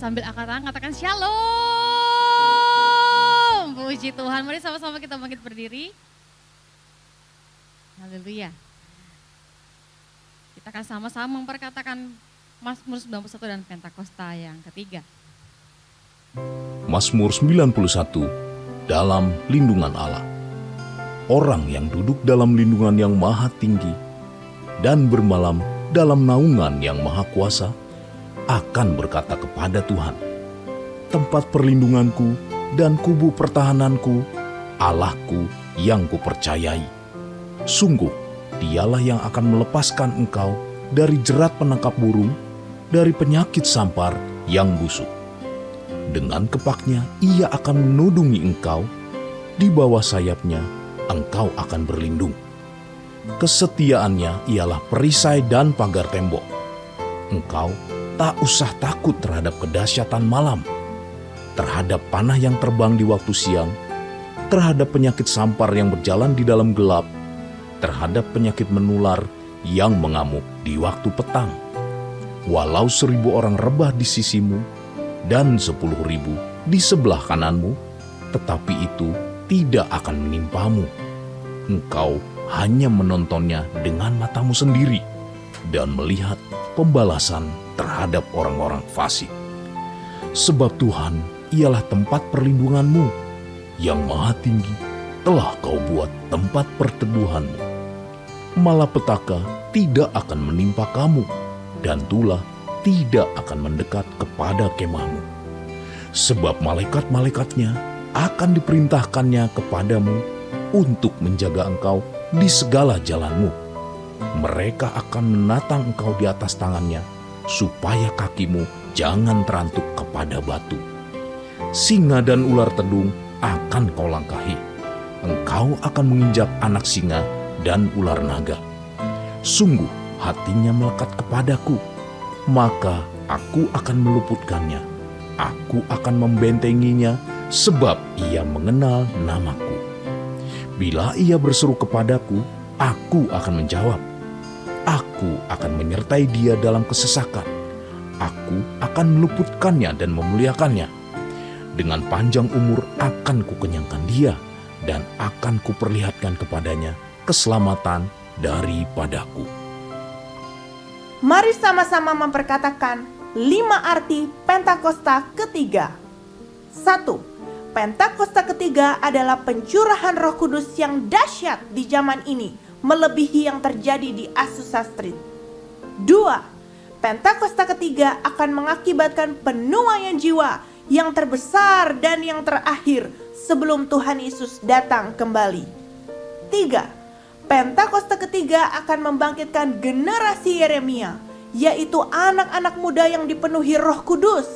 Sambil angkat tangan katakan shalom. Puji Tuhan. Mari sama-sama kita bangkit berdiri. Haleluya. Kita akan sama-sama memperkatakan Mazmur 91 dan Pentakosta yang ketiga. Mazmur 91 dalam lindungan Allah. Orang yang duduk dalam lindungan yang maha tinggi dan bermalam dalam naungan yang maha kuasa akan berkata kepada Tuhan, tempat perlindunganku dan kubu pertahananku, Allahku yang kupercayai. Sungguh, dialah yang akan melepaskan engkau dari jerat penangkap burung, dari penyakit sampar yang busuk. Dengan kepaknya ia akan menudungi engkau, di bawah sayapnya engkau akan berlindung. Kesetiaannya ialah perisai dan pagar tembok. Engkau tak usah takut terhadap kedahsyatan malam, terhadap panah yang terbang di waktu siang, terhadap penyakit sampar yang berjalan di dalam gelap, terhadap penyakit menular yang mengamuk di waktu petang. Walau 1.000 orang rebah di sisimu dan 10.000 di sebelah kananmu, tetapi itu tidak akan menimpamu. Engkau hanya menontonnya dengan matamu sendiri dan melihat pembalasan terhadap orang-orang fasik. Sebab Tuhan ialah tempat perlindunganmu, yang maha tinggi telah kau buat tempat perteduhanmu. Malapetaka tidak akan menimpa kamu, dan tulah tidak akan mendekat kepada kemahmu. Sebab malaikat-malaikatnya akan diperintahkannya kepadamu untuk menjaga engkau di segala jalanmu. Mereka akan menatang engkau di atas tangannya, supaya kakimu jangan terantuk kepada batu. Singa dan ular tedung akan kau langkahi. Engkau akan menginjak anak singa dan ular naga. Sungguh hatinya melekat kepadaku, maka aku akan meluputkannya. Aku akan membentenginya, sebab ia mengenal namaku. Bila ia berseru kepadaku, aku akan menjawab. Aku akan menyertai dia dalam kesesakan. Aku akan meluputkannya dan memuliakannya. Dengan panjang umur akan kukenyangkan dia, dan akan kuperlihatkan kepadanya keselamatan daripadaku. Mari sama-sama memperkatakan 5 arti Pentakosta ketiga. 1. Pentakosta ketiga adalah pencurahan Roh Kudus yang dahsyat di zaman ini, melebihi yang terjadi di Azusa Street. 2. Pentakosta ketiga akan mengakibatkan penuaian jiwa yang terbesar dan yang terakhir sebelum Tuhan Yesus datang kembali. 3. Pentakosta ketiga akan membangkitkan generasi Yeremia, yaitu anak-anak muda yang dipenuhi Roh Kudus,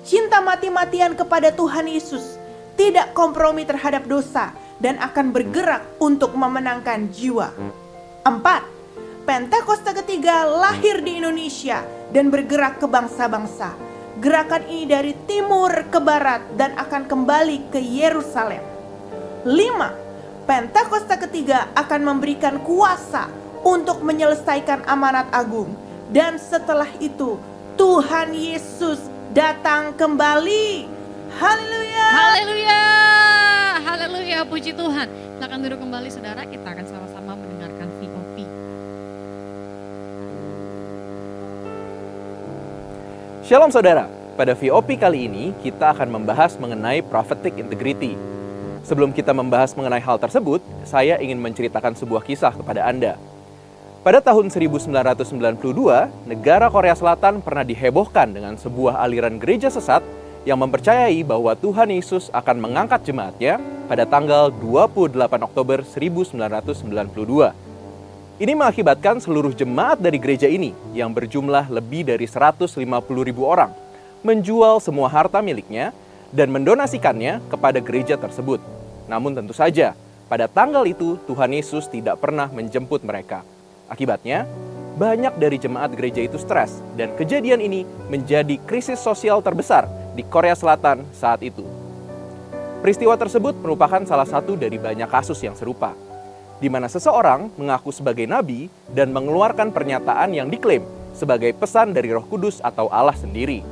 cinta mati-matian kepada Tuhan Yesus, tidak kompromi terhadap dosa, dan akan bergerak untuk memenangkan jiwa. 4. Pentakosta ketiga lahir di Indonesia dan bergerak ke bangsa-bangsa. Gerakan ini dari timur ke barat dan akan kembali ke Yerusalem. 5. Pentakosta ketiga akan memberikan kuasa untuk menyelesaikan amanat agung. Dan setelah itu Tuhan Yesus datang kembali. Haleluya. Haleluya. Haleluya. Puji Tuhan. Silakan duduk kembali saudara, kita akan sama-sama mendengarkan VOP. Shalom saudara, pada VOP kali ini kita akan membahas mengenai prophetic integrity. Sebelum kita membahas mengenai hal tersebut, saya ingin menceritakan sebuah kisah kepada Anda. Pada tahun 1992, negara Korea Selatan pernah dihebohkan dengan sebuah aliran gereja sesat yang mempercayai bahwa Tuhan Yesus akan mengangkat jemaatnya pada tanggal 28 Oktober 1992. Ini mengakibatkan seluruh jemaat dari gereja ini yang berjumlah lebih dari 150.000 orang menjual semua harta miliknya dan mendonasikannya kepada gereja tersebut. Namun tentu saja, pada tanggal itu Tuhan Yesus tidak pernah menjemput mereka. Akibatnya, banyak dari jemaat gereja itu stres dan kejadian ini menjadi krisis sosial terbesar di Korea Selatan saat itu. Peristiwa tersebut merupakan salah satu dari banyak kasus yang serupa, di mana seseorang mengaku sebagai nabi dan mengeluarkan pernyataan yang diklaim sebagai pesan dari Roh Kudus atau Allah sendiri.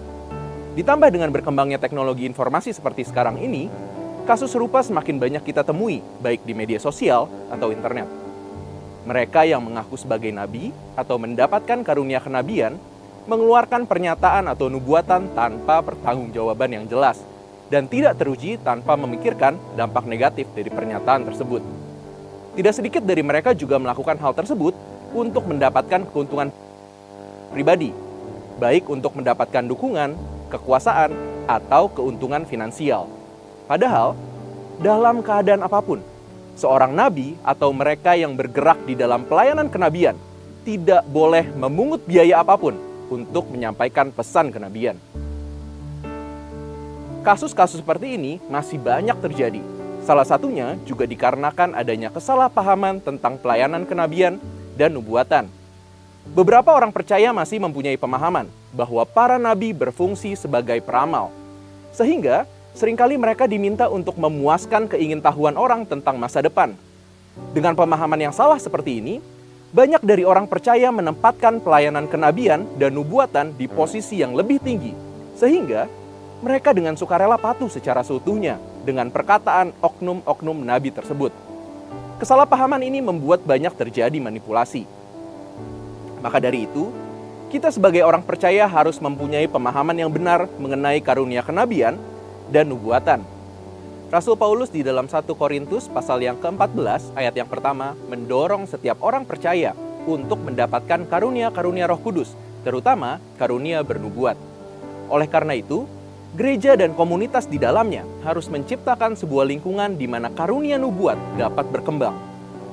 Ditambah dengan berkembangnya teknologi informasi seperti sekarang ini, kasus serupa semakin banyak kita temui, baik di media sosial atau internet. Mereka yang mengaku sebagai nabi atau mendapatkan karunia kenabian mengeluarkan pernyataan atau nubuatan tanpa pertanggungjawaban yang jelas dan tidak teruji tanpa memikirkan dampak negatif dari pernyataan tersebut. Tidak sedikit dari mereka juga melakukan hal tersebut untuk mendapatkan keuntungan pribadi, baik untuk mendapatkan dukungan, kekuasaan, atau keuntungan finansial. Padahal, dalam keadaan apapun, seorang nabi atau mereka yang bergerak di dalam pelayanan kenabian tidak boleh memungut biaya apapun untuk menyampaikan pesan kenabian. Kasus-kasus seperti ini masih banyak terjadi. Salah satunya juga dikarenakan adanya kesalahpahaman tentang pelayanan kenabian dan nubuatan. Beberapa orang percaya masih mempunyai pemahaman bahwa para nabi berfungsi sebagai peramal, sehingga seringkali mereka diminta untuk memuaskan keingintahuan orang tentang masa depan. Dengan pemahaman yang salah seperti ini, banyak dari orang percaya menempatkan pelayanan kenabian dan nubuatan di posisi yang lebih tinggi, sehingga mereka dengan sukarela patuh secara seutuhnya dengan perkataan oknum-oknum nabi tersebut. Kesalahpahaman ini membuat banyak terjadi manipulasi. Maka dari itu, kita sebagai orang percaya harus mempunyai pemahaman yang benar mengenai karunia kenabian dan nubuatan. Rasul Paulus di dalam 1 Korintus pasal yang ke-14 ayat yang pertama mendorong setiap orang percaya untuk mendapatkan karunia-karunia Roh Kudus, terutama karunia bernubuat. Oleh karena itu, gereja dan komunitas di dalamnya harus menciptakan sebuah lingkungan di mana karunia nubuat dapat berkembang.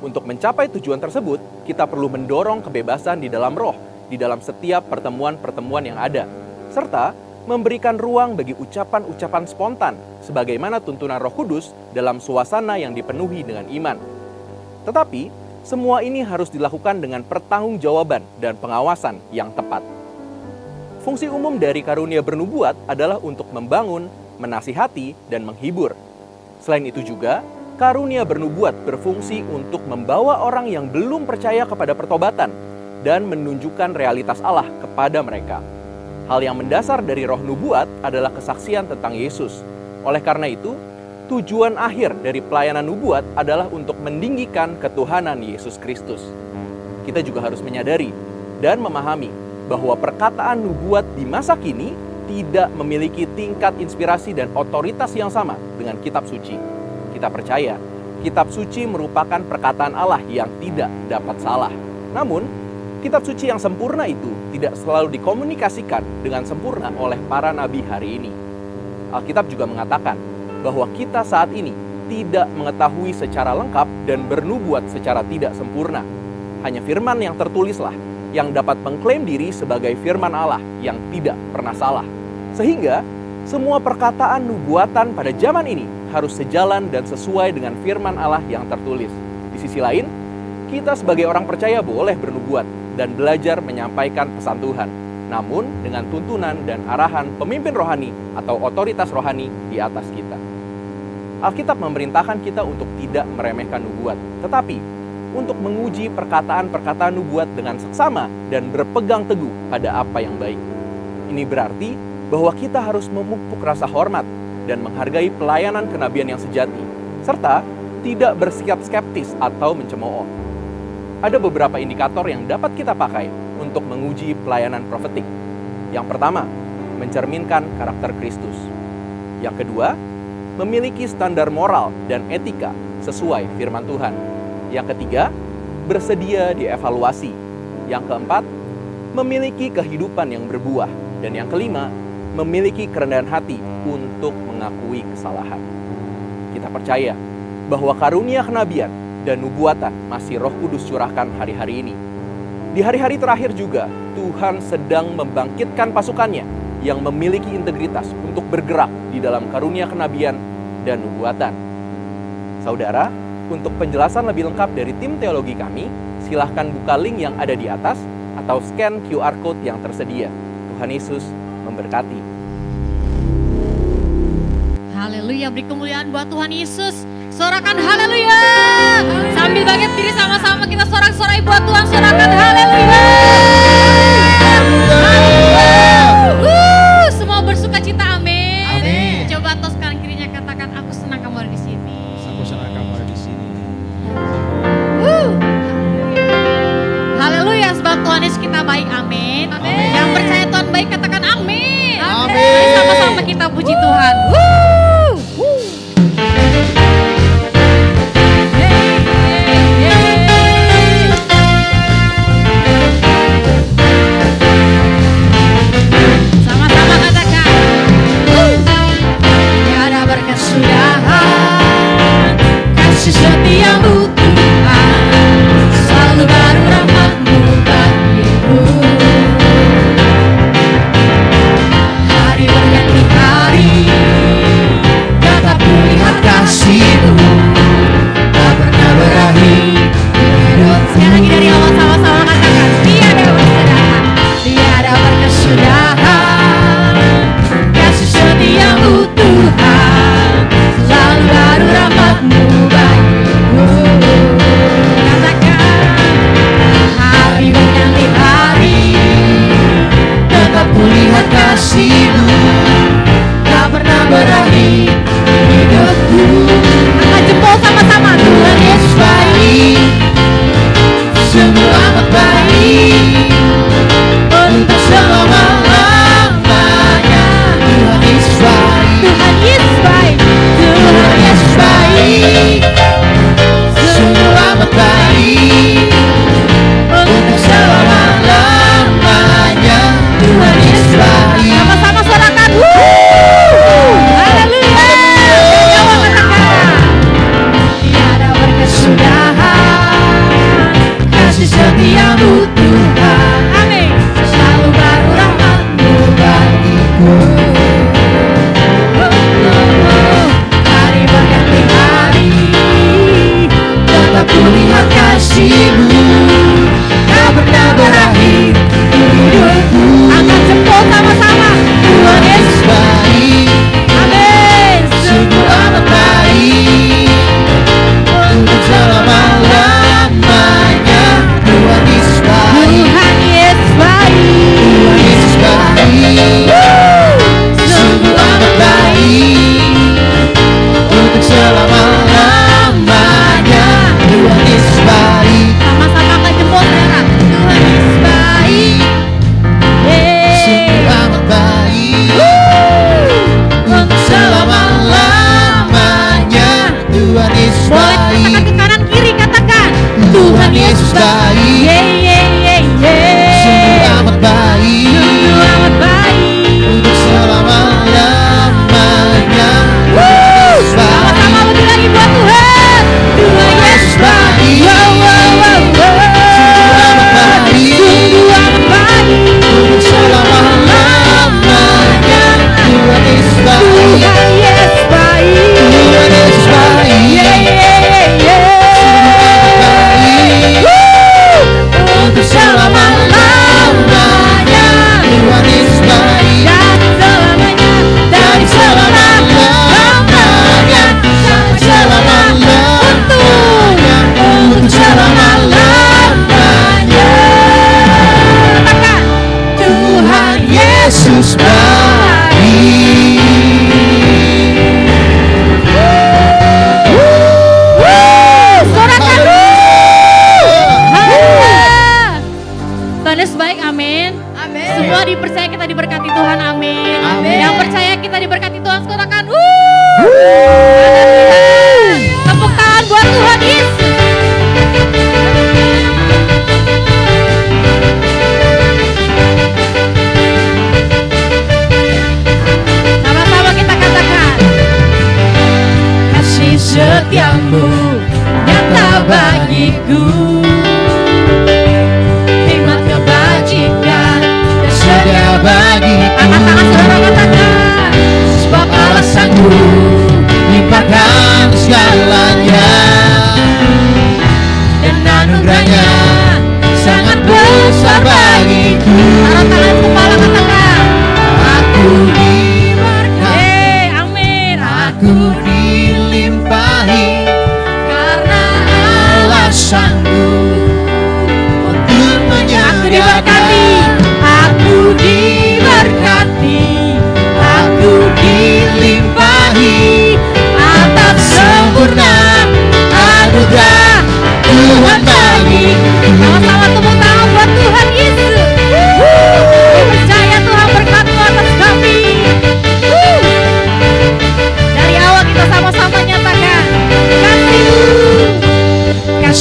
Untuk mencapai tujuan tersebut, kita perlu mendorong kebebasan di dalam roh, di dalam setiap pertemuan-pertemuan yang ada, serta memberikan ruang bagi ucapan-ucapan spontan sebagaimana tuntunan Roh Kudus dalam suasana yang dipenuhi dengan iman. Tetapi, semua ini harus dilakukan dengan pertanggungjawaban dan pengawasan yang tepat. Fungsi umum dari karunia bernubuat adalah untuk membangun, menasihati, dan menghibur. Selain itu juga, karunia bernubuat berfungsi untuk membawa orang yang belum percaya kepada pertobatan dan menunjukkan realitas Allah kepada mereka. Hal yang mendasar dari roh nubuat adalah kesaksian tentang Yesus. Oleh karena itu, tujuan akhir dari pelayanan nubuat adalah untuk meninggikan ketuhanan Yesus Kristus. Kita juga harus menyadari dan memahami bahwa perkataan nubuat di masa kini tidak memiliki tingkat inspirasi dan otoritas yang sama dengan kitab suci. Kita percaya, kitab suci merupakan perkataan Allah yang tidak dapat salah. Namun, kitab suci yang sempurna itu tidak selalu dikomunikasikan dengan sempurna oleh para nabi hari ini. Alkitab juga mengatakan bahwa kita saat ini tidak mengetahui secara lengkap dan bernubuat secara tidak sempurna. Hanya firman yang tertulislah yang dapat mengklaim diri sebagai firman Allah yang tidak pernah salah. Sehingga semua perkataan nubuatan pada zaman ini harus sejalan dan sesuai dengan firman Allah yang tertulis. Di sisi lain, kita sebagai orang percaya boleh bernubuat dan belajar menyampaikan pesan Tuhan, namun dengan tuntunan dan arahan pemimpin rohani atau otoritas rohani di atas kita. Alkitab memerintahkan kita untuk tidak meremehkan nubuat, tetapi untuk menguji perkataan-perkataan nubuat dengan seksama dan berpegang teguh pada apa yang baik. Ini berarti bahwa kita harus memupuk rasa hormat dan menghargai pelayanan kenabian yang sejati, serta tidak bersikap skeptis atau mencemooh. Ada beberapa indikator yang dapat kita pakai untuk menguji pelayanan profetik. Yang pertama, mencerminkan karakter Kristus. Yang kedua, memiliki standar moral dan etika sesuai firman Tuhan. Yang ketiga, bersedia dievaluasi. Yang keempat, memiliki kehidupan yang berbuah. Dan yang kelima, memiliki kerendahan hati untuk mengakui kesalahan. Kita percaya bahwa karunia kenabian dan nubuatan masih Roh Kudus curahkan hari-hari ini. Di hari-hari terakhir juga, Tuhan sedang membangkitkan pasukannya yang memiliki integritas untuk bergerak di dalam karunia kenabian dan nubuatan. Saudara, untuk penjelasan lebih lengkap dari tim teologi kami, silahkan buka link yang ada di atas atau scan QR Code yang tersedia. Tuhan Yesus memberkati. Haleluya, beri kemuliaan buat Tuhan Yesus. Sorakan haleluya. Sambil bangkit diri sama-sama kita sorak-sorai buat Tuhan. Sorakan haleluya. Semua bersuka cita Coba tos kanan kirinya katakan, aku senang kamu ada di sini. Aku senang kamu ada di sini. Haleluya, sebab Tuhan Yesus kita baik, amin. Amin. Yang percaya Tuhan baik katakan amin. Amin. Mari sama-sama kita puji Tuhan. Sama-sama katakan, tiada berkesudahan kasih setiamu Tuhan, selalu baru rahmat-Mu bagiku. Hari berganti hari, tetap kulihat kasih-Mu, tak pernah berakhir hidup. Sekali lagi dari awal sama-sama katakan, tiada berkesudahan kasih setiamu Tuhan, selalu baru rahmat-Mu bagiku. Katakan, hari berganti hari, tetap kulihat kasih-Mu, tak pernah berakhir hidupku. Angkat jempol sama-sama, Tuhan Yesus baik, sungguh amat baik, untuk selama-lamanya. Tuhan Yesus baik, Tuhan Yesus baik, Tuhan Yesus baik, sungguh amat baik, untuk selama-lamanya. Tuhan Yesus baik. Sama-sama suarakan, haleluya. Jawa katakan, tiada berkesudahan kasih setiamu Tuhan, amin, selalu baru rahmat-Mu bagiku. Hari berganti hari, tetap kulihat kasih-Mu, tak pernah berakhir hidupku. Angkat jempol sama-sama, Tuhan Yesus baik, amin, sungguh amat baik, untuk selama-lamanya. Tuhan Yesus baik, Tuhan Yesus baik, Tuhan Yesus baik, sungguh amat baik, untuk selama-lamanya. Tuhan Yesus baik. Sama-sama angkat jempol saudara. Tuhan Yesus baik, sungguh amat baik, untuk selama-lamanya. Tuhan Yesus baik. Boleh katakan ke kanan kiri, katakan, Tuhan Yesus baik, sungguh amat baik, sungguh amat baik, untuk selama-lamanya. Sama-sama lebih lagi buat Tuhan. Tuhan Yesus baik, sungguh amat baik, sungguh amat baik, untuk selama-lamanya. Tuhan Yesus baik, Tuhan Yesus baik, Tuhan Yesus baik, untuk selama-lamanya. Tuhan Yesus baik, dari selama-lamanya, sampai selama-lamanya, untuk selama-lamanya. Katakan, Tuhan Yesus baik. Sorakan, haleluya. Tuhan Yesus baik, amin. Amin. Semua dipercaya kita diberkati Tuhan, amin. Amin. Yang percaya kita diberkati Tuhan, sorakan. Tepuk tangan buat Tuhan Yesus. Sama-sama kita katakan, kasih setiamu nyata bagiku, hikmat kebajikan dan setia bagiku. Angkat tangan saudara, katakan, sebab alasanku limpahkan segalanya, dan anugerahnya sangat besar bagiku. Taruh tangan kepala, katakan, aku diberkati, amin, aku dilimpahi karena alasanku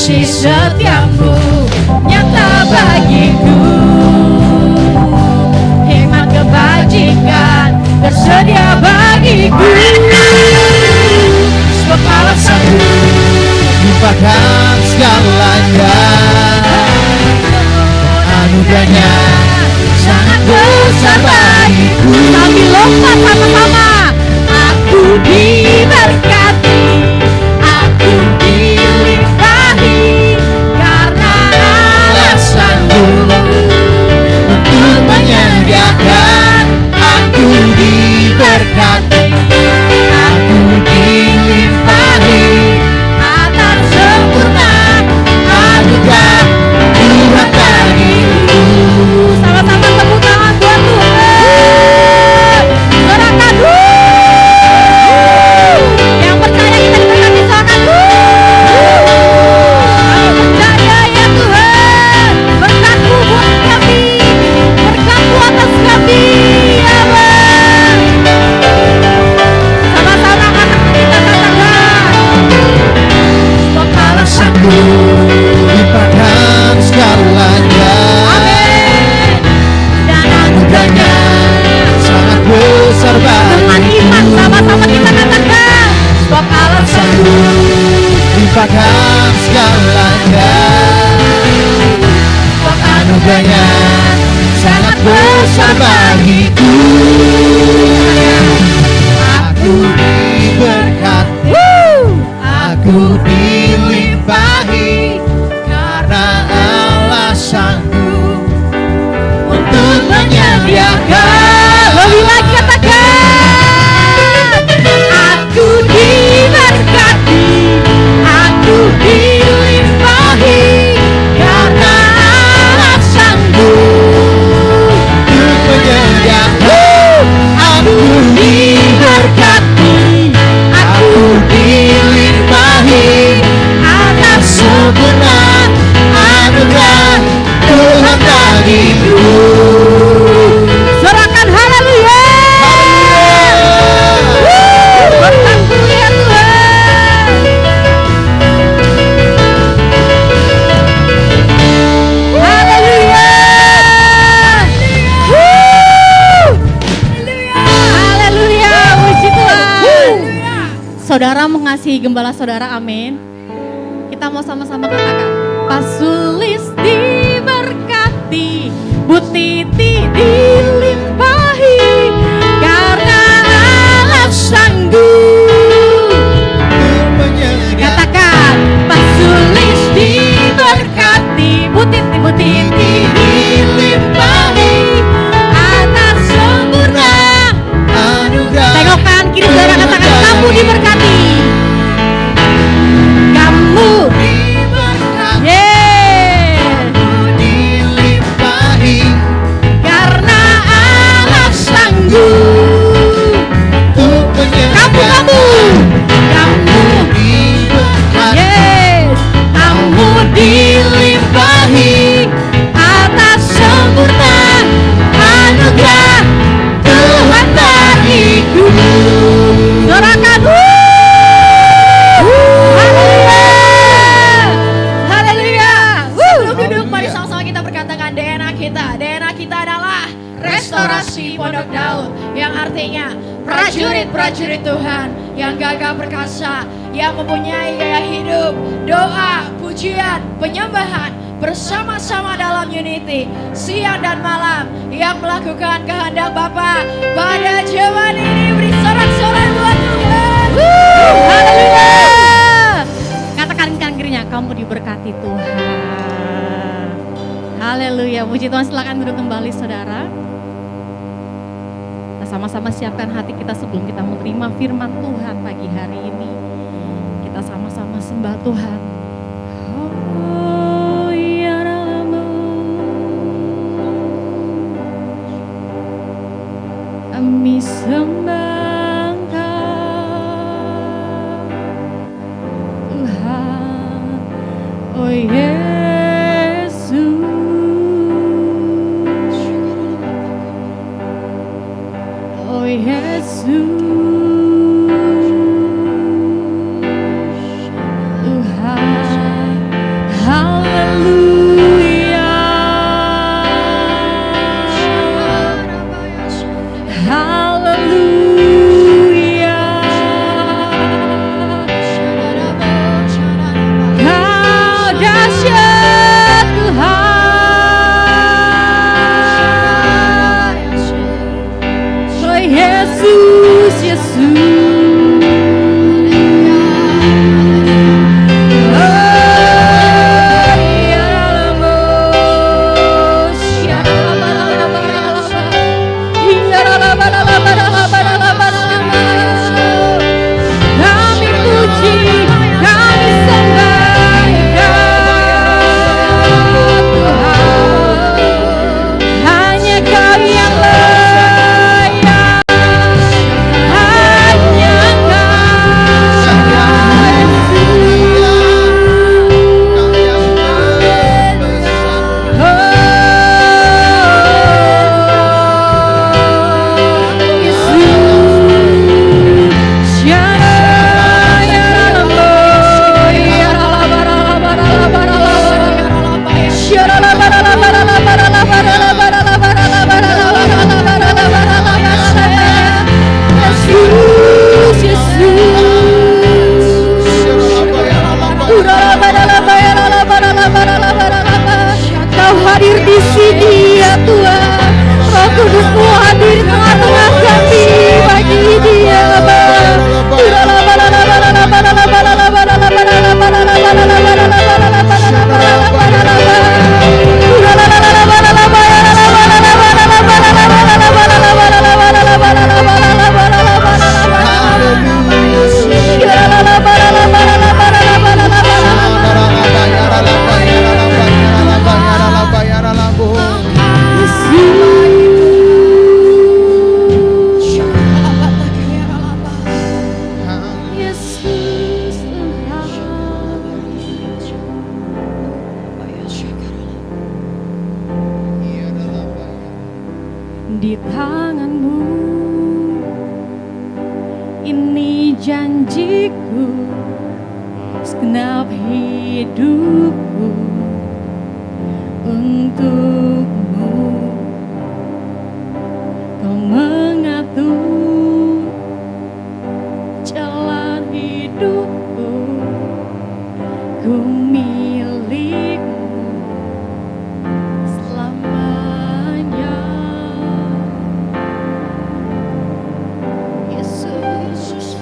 kasih setiamu nyata bagiku. Hikmat kebajikan tersedia bagiku. Sebab Allah sanggup limpahkan segalanya. Anugerahnya sangat besar bagiku. Sambil lompat sama-sama. Aku diberkati, aku dilimpahi, karena Allah sanggup untuk menyediakan. Aku diberkati, aku dilimpahi, atas sempurna anugerah Tuhan bagiku. Sama-sama tepuk tangan buat Tuhan. Sorakan yang percaya kita diberkati, sorakan Kami percaya ya Tuhan, berkat-Mu buat kami, berkat-Mu atas kami ya Bang. Sama-sama kita katakan, sebab Allah Sanggup limpahkan segalanya. Amin. Dan anugerahnya Sangat besar dengan bagiku. iman sama-sama kita katakan, sebab Allah sanggup Limpahkan segalanya. sebab Anugerahnya sangat besar bagiku. Aku diberkati, aku dilimpahi, karena Allah sanggup untuk menyediakan. lebih lagi katakan, aku diberkati, aku dilimpahi, karena Allah sanggup Untuk menyediakan. Aku diberkati, aku dilimpahi, atas sempurna anugerah Tuhan bagiku. sorakan haleluya. Berkat-Mu ya Tuhan. Haleluya. Haleluya, puji Tuhan. Saudara mengasihi gembala saudara, amin. Kita mau sama-sama katakan, Pak Sulis diberkati, Bu Titi dilimpahi, karena Allah sanggup. Untuk menyediakan. Katakan, Pak Sulis diberkati, Bu Titi dilimpahi, atas sempurna. Anugerah Tengok kanan kiri saudara, katakan, kamu diberkati. Kamu diberkati, yeah. dilimpahi, Karena Allah sanggup. untuk menyediakan. Kamu Diberkati, yes, kamu dilimpahi, atas sempurna anugerah Tuhan bagiku. Sorakan haleluya, haleluya. Sebelum duduk, mari sama-sama kita berkatakan DNA kita adalah restorasi Pondok Daud, yang artinya prajurit-prajurit Tuhan yang gagah perkasa, yang mempunyai gaya hidup, doa, pujian, penyembahan bersama-sama dalam unity, siang dan malam, yang melakukan kehendak Bapa pada zaman ini. Beri sorak-sorai buat Tuhan. Haleluya. Katakan kanan kirinya, kamu diberkati Tuhan. Haleluya, puji Tuhan. Silakan duduk kembali saudara. Kita sama-sama siapkan hati kita sebelum kita menerima firman Tuhan pagi hari ini. Kita sama-sama sembah Tuhan. Oh, ya Ramu. Kami sembah Engkau, Tuhan. Oh Yesus. Oh Yesus, Tuhan ini janjiku segenap hidupku untukmu. Kau mengatur jalan hidupku, ku milikmu selamanya. Yesus,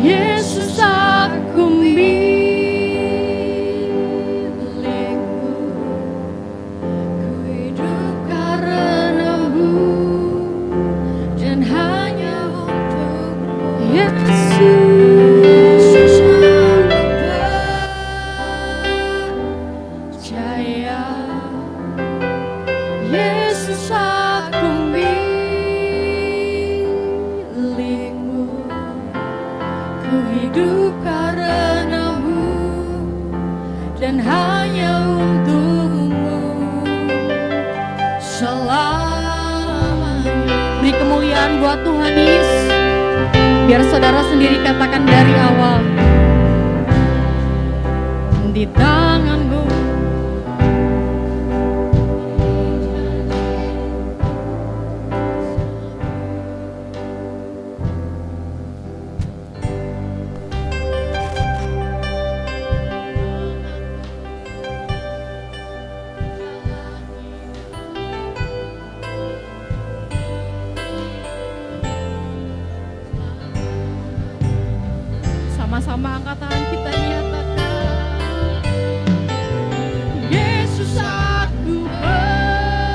Yesus aku milikmu, ku hidup karenamu dan hanya untukmu. Yesus aku percaya, Yesus aku milikmu, ku hidup karenamu dan hanya untukmu selamanya. Beri kemuliaan buat Tuhan Yesus. Biar saudara sendiri katakan dari awal. Di tanganmu sama-sama angkat tangan kita nyatakan, Yesus aku percaya,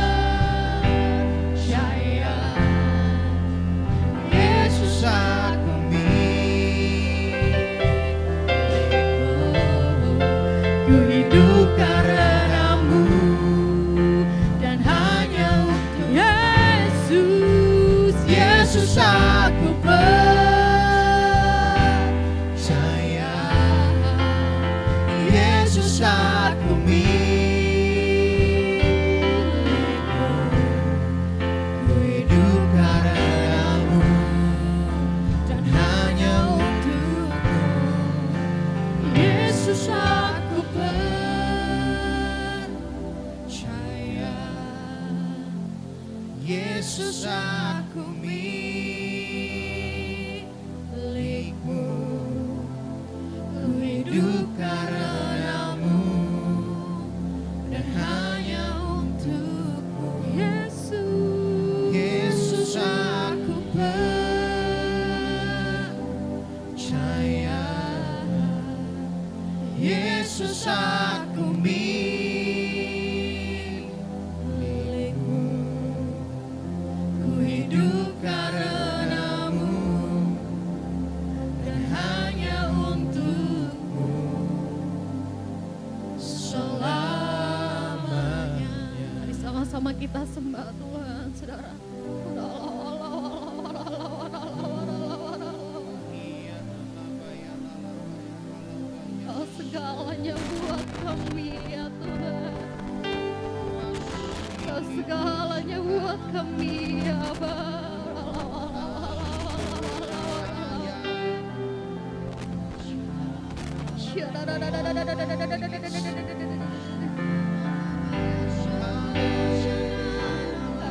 Yesus aku milikmu, ku hidup karenamu dan hanya untuk Yesus. Yesus aku percaya, Yesus aku milikmu, ku hidup karenamu dan hanya untukmu. Yesus aku percaya, Yesus aku milikmu, ku hidup karenamu dan hanya untukmu. Yesus aku percaya, Yesus aku milikmu, ku hidup karenamu dan hanya untukmu selamanya. Mari sama-sama kita sembah Tuhan, saudara. Kau segalanya buat kami ya Tuhan. Kau segalanya buat kami ya Bapa.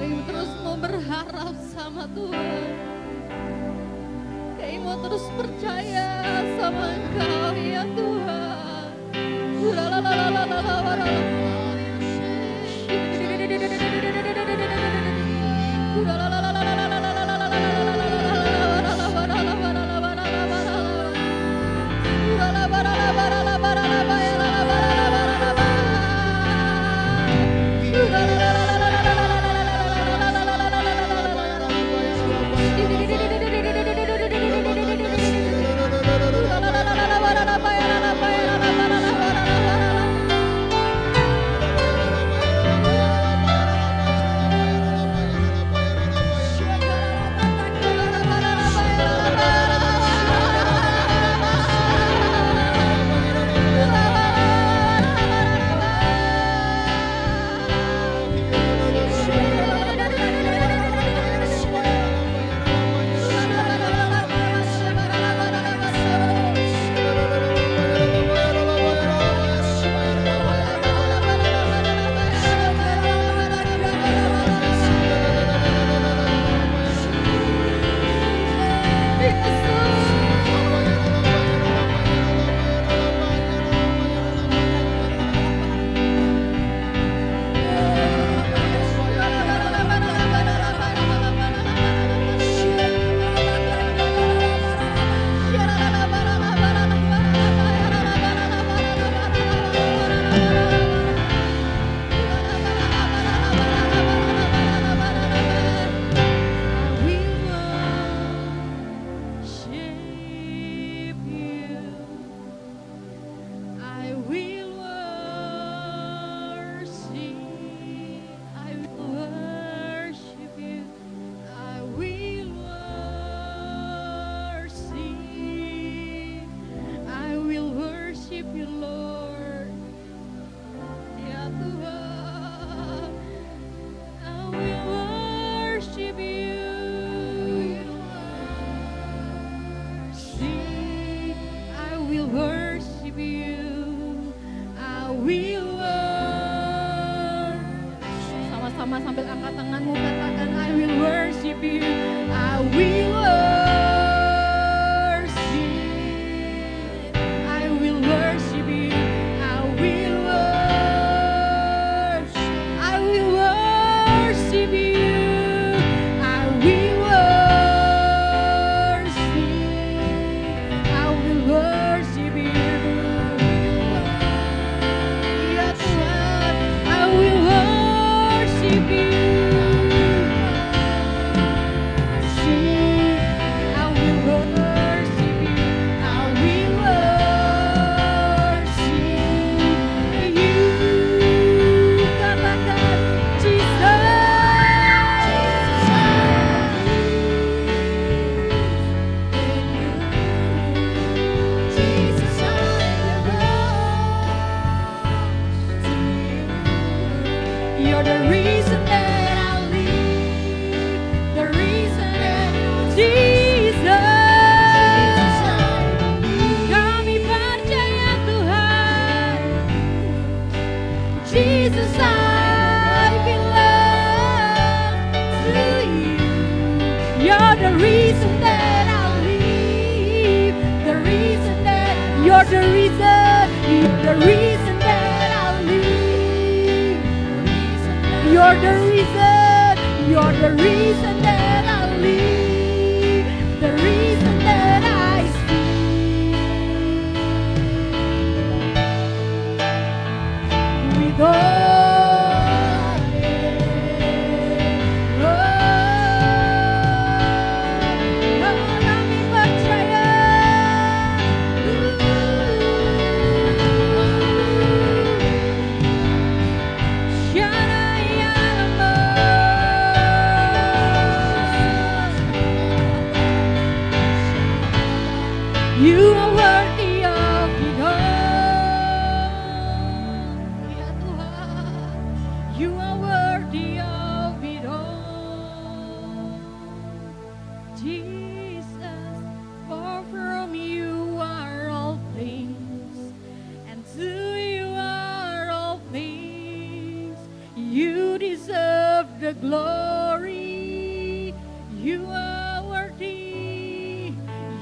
Kami terus mau berharap sama Tuhan. Kami mau terus percaya sama Engkau ya Tuhan. sama-sama sambil angkat tanganmu katakan I will worship you, I will worship, I will worship you, I will worship, I will worship you, I will worship, I will worship you. Ya Tuhan, I will worship you. I will worship you. I will worship you. Katakan Jesus, I belong to you. You're the reason that I live, the reason that Jesus, kami percaya Tuhan. Jesus, I belong to you. You're the reason that I live, the reason that you're the reason that I live. You're the reason that I live, the reason that I see. With all kami percaya. You are worthy of it all. Ya Tuhan, you are worthy of it all. Jesus, for from you are all things, and to you are all things. You deserve the glory. You are worthy.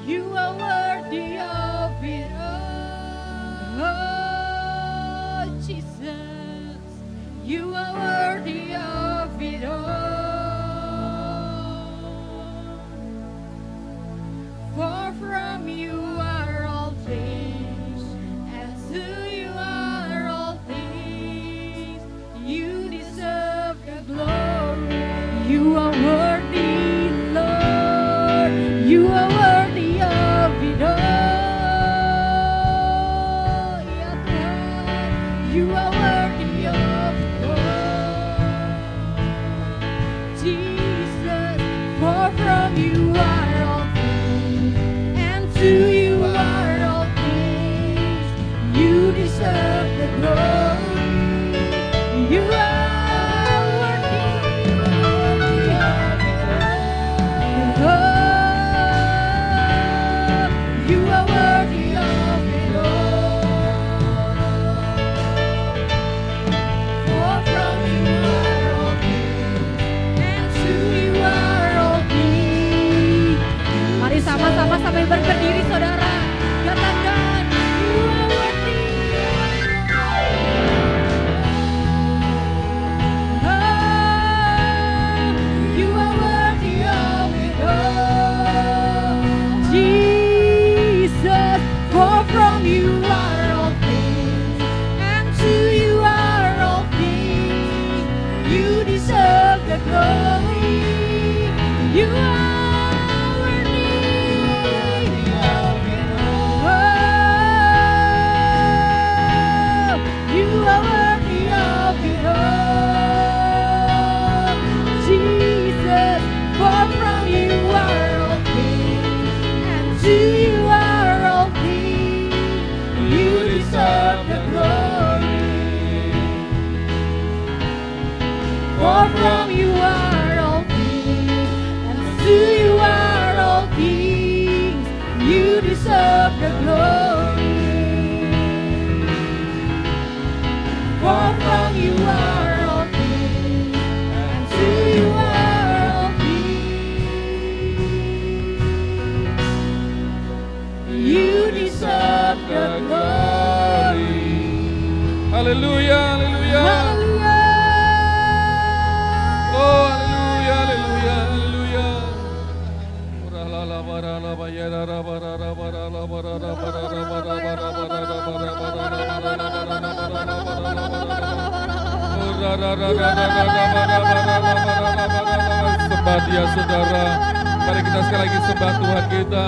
You are worthy of it all. Oh, Jesus, you are worthy of it all. For from you are all things, and to you are all things. You deserve the glory. You are worthy, Lord. You are worthy of it all. Ya Tuhan, you are worthy of it all. Jesus, for from you are all things, and to you are all things. You deserve the glory. You are worthy of it all. You are worthy of it all. For from you are all things, and to you are all things. Mari sama-sama sambil berdiri saudara, katakan you are worthy. You are worthy of it all. Jesus, for from you are all things, and to you are all things. You deserve the glory. You are worthy of it all. You are worthy of it all. Jesus, for from you are all things, and to you are all things. You deserve the glory. For from you are all things, and to you are all things. You deserve the glory. For from you are all things, Sembah Dia saudara. Mari kita sekali lagi sembah Tuhan kita.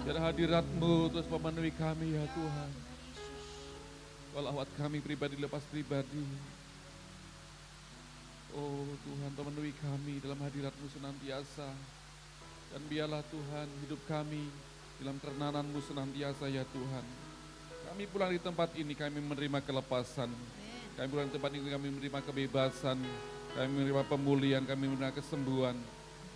Biar hadirat-Mu terus memenuhi kami ya Tuhan. Lawat kami pribadi lepas pribadi. Oh Tuhan, pemenuhi kami dalam hadirat-Mu senantiasa. Dan biarlah Tuhan hidup kami dalam kerenanan-Mu senantiasa ya Tuhan. Kami pulang di tempat ini, kami menerima kelepasan. Kami pulang di tempat ini, kami menerima kebebasan. Kami menerima pemulihan, kami menerima kesembuhan.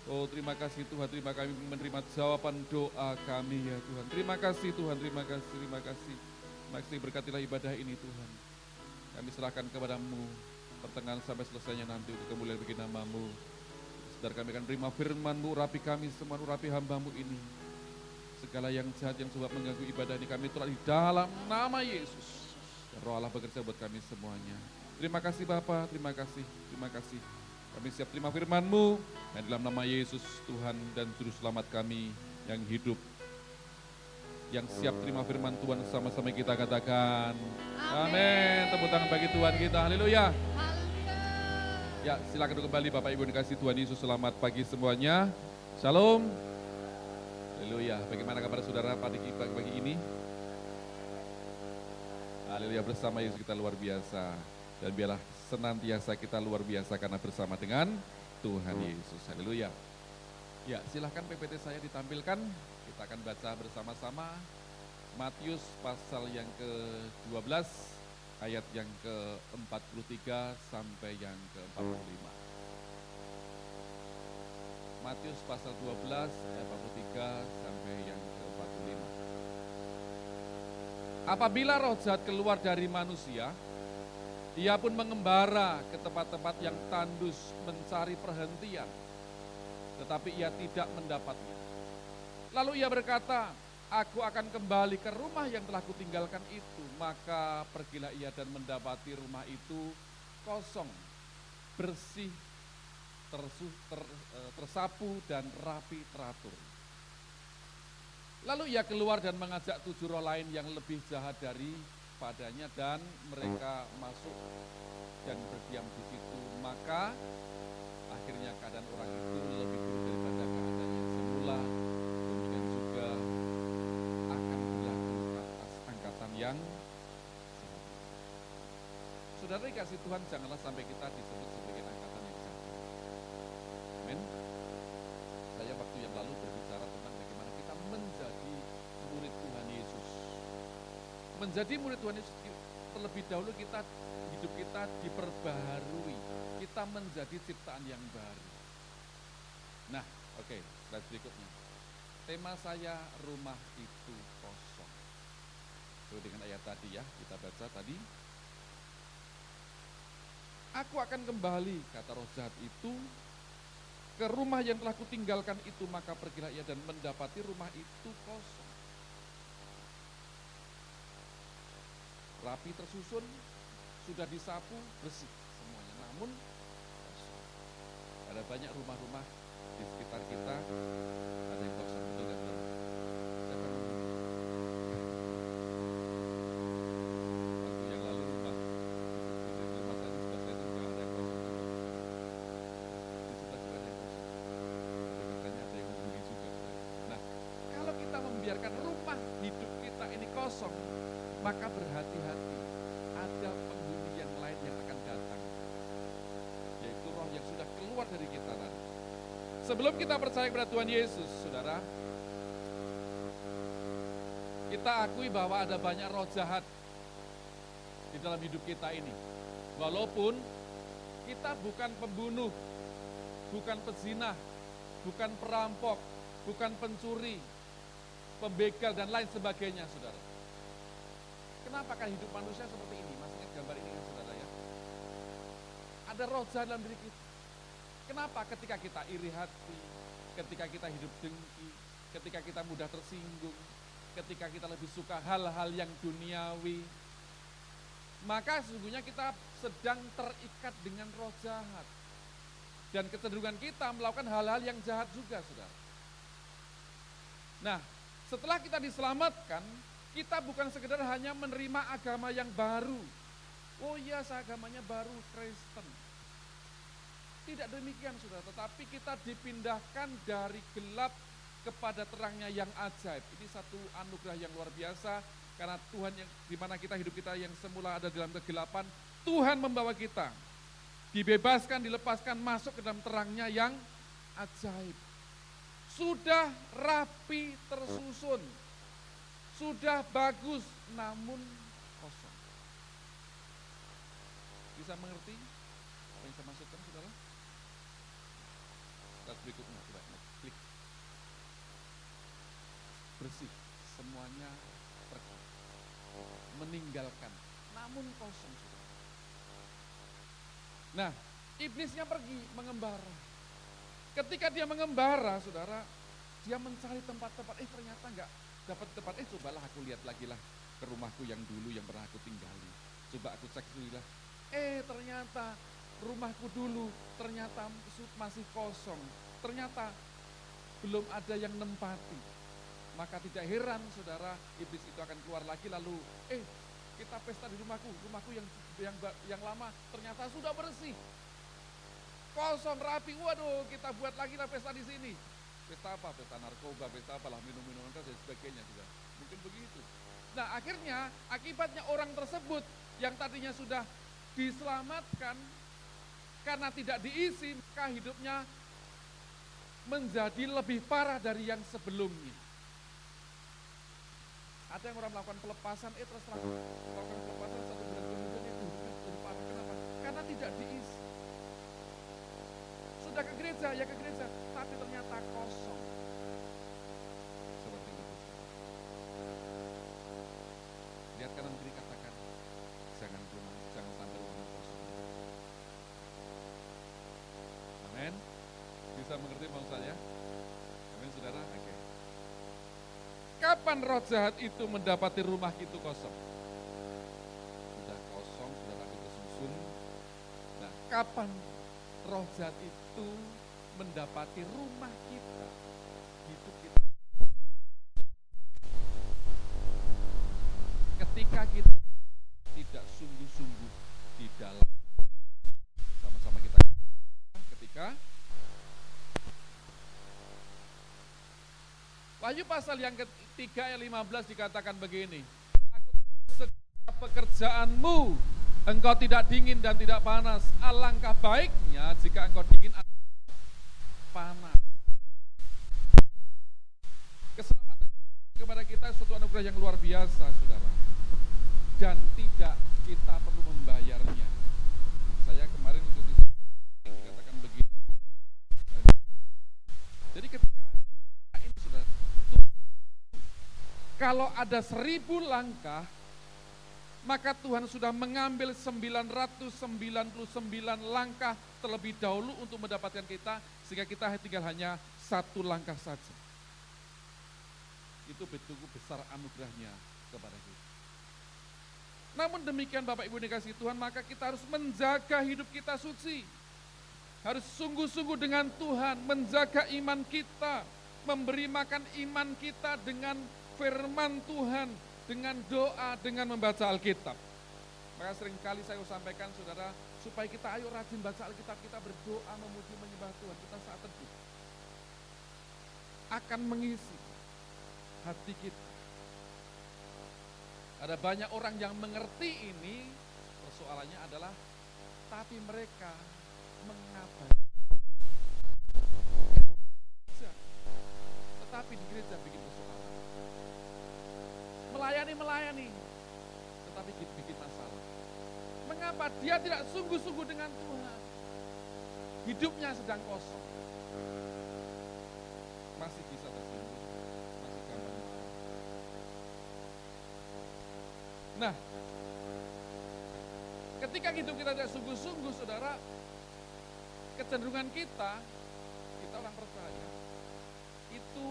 Oh terima kasih Tuhan, terima kami menerima jawaban doa kami ya Tuhan. Terima kasih Tuhan, terima kasih, terima kasih. Terima kasih, berkatilah ibadah ini Tuhan. Kami serahkan kepada-Mu pertengahan sampai selesainya nanti untuk kemuliaan bagi nama-Mu. Saudara kami akan terima firman-Mu, urapi kami semua, urapi hamba-Mu ini. Segala yang jahat yang coba mengganggu ibadah ini kami tolak di dalam nama Yesus. Dan Roh Allah bekerja buat kami semuanya. Terima kasih Bapa, terima kasih, terima kasih. Kami siap terima firman-Mu, dan dalam nama Yesus Tuhan dan Juru Selamat kami yang hidup. Yang siap terima firman Tuhan sama-sama kita katakan. Amin. Tepuk tangan bagi Tuhan kita, haleluya. Ya silakan kembali Bapak Ibu dikasih Tuhan Yesus, selamat pagi semuanya. Shalom. Haleluya. Bagaimana kabar saudara pagi ini? Haleluya, bersama Yesus kita luar biasa. Dan biarlah senantiasa kita luar biasa karena bersama dengan Tuhan Yesus. Haleluya. Ya, silahkan PPT saya ditampilkan. Kita akan baca bersama-sama Matius pasal yang ke-12 ayat yang ke-43 sampai yang ke-45. Matius pasal 12 ayat 43 sampai yang ke-45. Apabila roh jahat keluar dari manusia, ia pun mengembara ke tempat-tempat yang tandus mencari perhentian, tetapi ia tidak mendapatnya. Lalu ia berkata, aku akan kembali ke rumah yang telah kutinggalkan itu. Maka pergilah ia dan mendapati rumah itu kosong, bersih, tersapu dan rapi teratur. Lalu ia keluar dan mengajak 7 roh lain yang lebih jahat daripadanya, dan mereka masuk dan berdiam di situ. Maka akhirnya keadaan orang itu lebih buruk daripada keadaan yang semula. Demikian juga akan berlaku atas angkatan yang jahat. Saudara dikasih Tuhan, janganlah sampai kita disebut sebagai angkatan yang jahat. Amin. Saya waktu yang lalu berbicara tentang bagaimana kita menjadi murid Tuhan Yesus. Menjadi murid Tuhan Yesus, terlebih dahulu hidup kita diperbaharui. Kita menjadi ciptaan yang baru. Nah, oke, slide berikutnya. Tema saya, rumah itu kosong. Sesuai dengan ayat tadi ya, kita baca tadi. Aku akan kembali, kata roh jahat itu, ke rumah yang telah kutinggalkan itu, maka pergilah ia dan mendapati rumah itu kosong. rapi tersusun, sudah disapu, bersih semuanya. Namun kosong. Ada banyak rumah-rumah di sekitar kita, ada yang kosong, betul nggak betul? Siapa yang menghuni? Waktu yang lalu rumah saya di sebelah saya itu juga ada yang kosong juga. Di sebelah juga ada yang kosong. Jadi katanya ada yang menghuni juga. Nah, kalau kita membiarkan rumah hidup kita ini kosong, maka berhati-hati, ada penghuni yang lain yang akan datang, yaitu roh yang sudah keluar dari kita tadi. Sebelum kita percaya kepada Tuhan Yesus, saudara, kita akui bahwa ada banyak roh jahat di dalam hidup kita ini. Walaupun kita bukan pembunuh, bukan pezina, bukan perampok, bukan pencuri, pembegal dan lain sebagainya, saudara. Kenapakah hidup manusia seperti ini? Masih ingat gambar ini kan, saudara ya? Ada roh jahat dalam diri kita. Kenapa? Ketika kita iri hati, ketika kita hidup dengki, ketika kita mudah tersinggung, ketika kita lebih suka hal-hal yang duniawi, maka sesungguhnya kita sedang terikat dengan roh jahat. Dan kecenderungan kita melakukan hal-hal yang jahat juga, saudara. Nah, setelah kita diselamatkan, kita bukan sekedar hanya menerima agama yang baru. Oh iya, agamanya baru, Kristen. Tidak demikian, saudara, tetapi kita dipindahkan dari gelap kepada terangnya yang ajaib. Ini satu anugerah yang luar biasa, karena Tuhan yang dimana kita hidup kita yang semula ada dalam kegelapan, Tuhan membawa kita dibebaskan, dilepaskan masuk ke dalam terangnya yang ajaib. Sudah rapi tersusun, sudah bagus, namun kosong. Bisa mengerti apa yang saya maksudkan, saudara? Slide berikutnya, coba klik. Bersih, semuanya pergi, meninggalkan, namun kosong, saudara. Nah, iblisnya pergi mengembara. Ketika dia mengembara, saudara, dia mencari tempat-tempat, ternyata enggak dapat tempat, cobalah aku lihat lagi lah ke rumahku yang dulu yang pernah aku tinggali. Coba aku cek dulu lah. Ternyata rumahku dulu ternyata masih kosong. Ternyata belum ada yang nempati. Maka tidak heran, saudara, iblis itu akan keluar lagi lalu, kita pesta di rumahku yang lama ternyata sudah bersih. Kosong, rapi, waduh, kita buat lagi lah pesta di sini. Pesta apa? Pesta narkoba, pesta apalah, minum-minuman dan sebagainya juga. Mungkin begitu. Nah, akhirnya akibatnya orang tersebut yang tadinya sudah diselamatkan karena tidak diisi, maka hidupnya menjadi lebih parah dari yang sebelumnya. Ada yang orang melakukan pelepasan, terus melakukan pelepasan 1 bulan kemudian itu hidupnya lebih parah. Kenapa? Karena tidak diisi. Sudah ke gereja, ya ke gereja, tapi ternyata kosong. Seperti itu. Lihat kanan kiri, katakan, jangan sampai rumah kosong. Amin. Bisa mengerti maksud saya? Amin, saudara? Oke. Kapan roh jahat itu mendapati rumah itu kosong? Sudah kosong, sudah rapi tersusun. Nah, kapan roh jahat itu mendapati rumah kita, hidup kita? Ketika kita tidak sungguh-sungguh di dalam, sama-sama kita ketika Wahyu pasal yang ketiga ayat 15 dikatakan begini, aku segala pekerjaanmu, engkau tidak dingin dan tidak panas, alangkah baiknya jika engkau dingin atau panas. Keselamatan kepada kita suatu anugerah yang luar biasa, saudara, dan tidak kita perlu membayarnya. Saya kemarin ikuti dikatakan begitu. Jadi ketika ini, saudara, kalau ada 1000 langkah, maka Tuhan sudah mengambil 999 langkah terlebih dahulu untuk mendapatkan kita, sehingga kita tinggal hanya 1 langkah saja. Itu betul besar anugerahnya kepada kita. Namun demikian Bapak Ibu dikasihi Tuhan, maka kita harus menjaga hidup kita suci. Harus sungguh-sungguh dengan Tuhan, menjaga iman kita, memberi makan iman kita dengan firman Tuhan, dengan doa, dengan membaca Alkitab. Maka seringkali saya sampaikan saudara, supaya kita ayo rajin baca Alkitab, kita berdoa, memuji, menyembah Tuhan, kita saat teduh akan mengisi hati kita. Ada banyak orang yang mengerti ini, persoalannya adalah, tapi mereka mengabaikan. Tetapi di gereja bikin persoalan. Melayani, tetapi bikin masalah. Mengapa? Dia tidak sungguh-sungguh dengan Tuhan. Hidupnya sedang kosong. Masih bisa tersinggung, masih gampang. Nah, ketika hidup kita tidak sungguh-sungguh, saudara, kecenderungan kita orang percaya, itu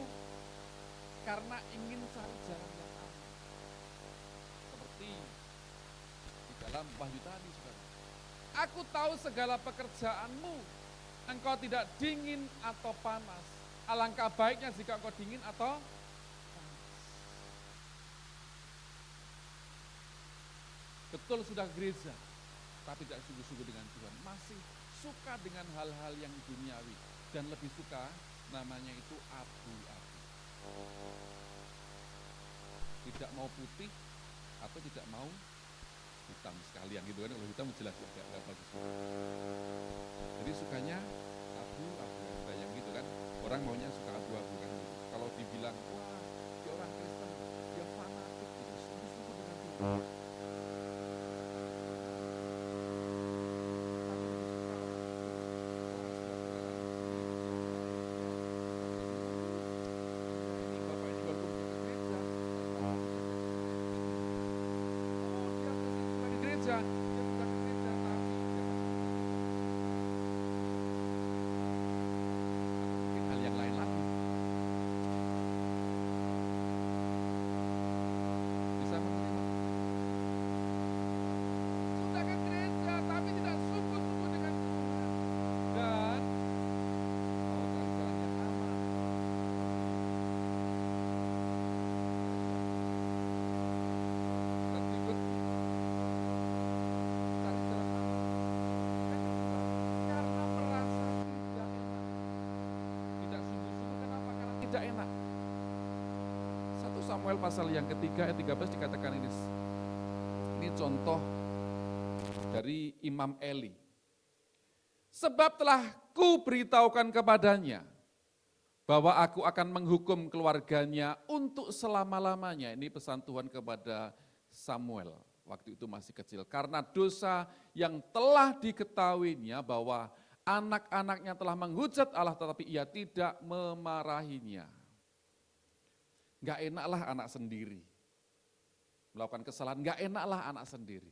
karena ingin cari jalan yang aman. Seperti di dalam Wahyu tadi, saudara. Aku tahu segala pekerjaanmu, engkau tidak dingin atau panas. Alangkah baiknya jika engkau dingin atau panas. Betul sudah gereja, tapi tidak sungguh-sungguh dengan Tuhan. Masih suka dengan hal-hal yang duniawi. Dan lebih suka namanya itu abu-abu. Tidak mau putih atau tidak mau hitam sekalian gitu kan. Kalau hitam jelas ya, enggak bagus. Jadi sukanya abu-abu kan, yang gitu kan. Orang maunya suka abu-abu kan gitu. Kalau dibilang, wah dia orang Kristen, dia fanatik gitu, sungguh-sungguh dengan Tuhan. Hal yang lain lagi bisa menerima. Sudah ke gereja tapi tidak sungguh-sungguh dengan Tuhan dan mau cari jalan yang aman. Dan berikutnya cari jalan aman. Karena merasa tidak enak. Tidak sungguh-sungguh kenapa? Karena tidak enak. 1 Samuel pasal yang ketiga ayat 13 dikatakan ini. Ini contoh dari Imam Eli. Sebab telah ku beritahukan kepadanya bahwa aku akan menghukum keluarganya untuk selama-lamanya. Ini pesan Tuhan kepada Samuel waktu itu masih kecil. Karena dosa yang telah diketahuinya bahwa anak-anaknya telah menghujat Allah tetapi ia tidak memarahinya. Enggak enaklah anak sendiri. Melakukan kesalahan, enggak enaklah anak sendiri.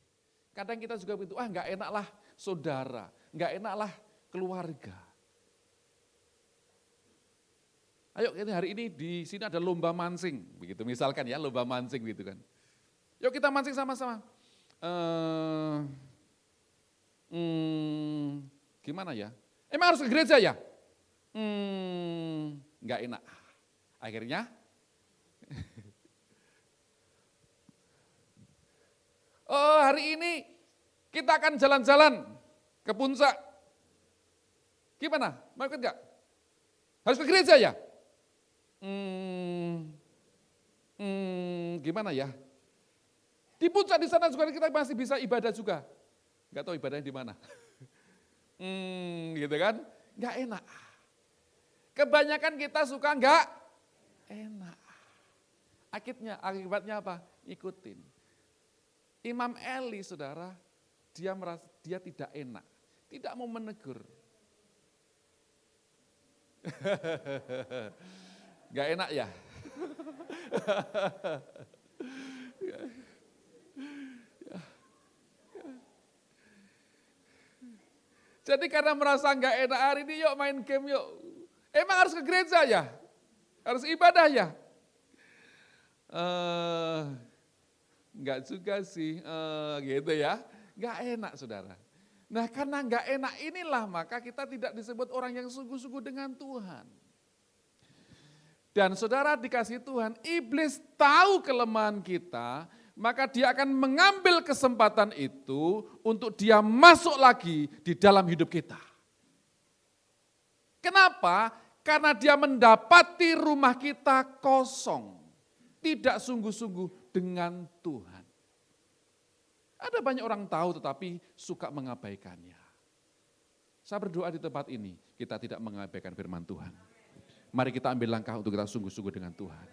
Kadang kita juga begitu, enggak enaklah saudara, enggak enaklah keluarga. Ayo hari ini di sini ada lomba mancing, begitu misalkan ya, lomba mancing gitu kan. Yuk kita mancing sama-sama. Gimana ya? Emang harus ke gereja ya? Enggak enak. Akhirnya oh hari ini kita akan jalan-jalan ke puncak. Gimana? Mau ikut enggak? Harus ke gereja ya? Gimana ya? Di puncak di sana juga kita masih bisa ibadah juga. Enggak tahu ibadahnya di mana. Gitu kan? Enggak enak. Kebanyakan kita suka enggak enak. Akibatnya apa? Ikutin. Imam Eli, saudara, dia merasa dia tidak enak, tidak mau menegur. Gak enak ya? Jadi karena merasa gak enak hari ini, yuk main game yuk. Emang harus ke gereja ya? Harus ibadah ya? Enggak juga sih, gitu ya. Enggak enak saudara. Nah karena enggak enak inilah maka kita tidak disebut orang yang sungguh-sungguh dengan Tuhan. Dan saudara dikasih Tuhan, iblis tahu kelemahan kita, maka dia akan mengambil kesempatan itu untuk dia masuk lagi di dalam hidup kita. Kenapa? Karena dia mendapati rumah kita kosong, tidak sungguh-sungguh dengan Tuhan. Ada banyak orang tahu tetapi suka mengabaikannya. Saya berdoa di tempat ini, kita tidak mengabaikan firman Tuhan. Mari kita ambil langkah untuk kita sungguh-sungguh dengan Tuhan.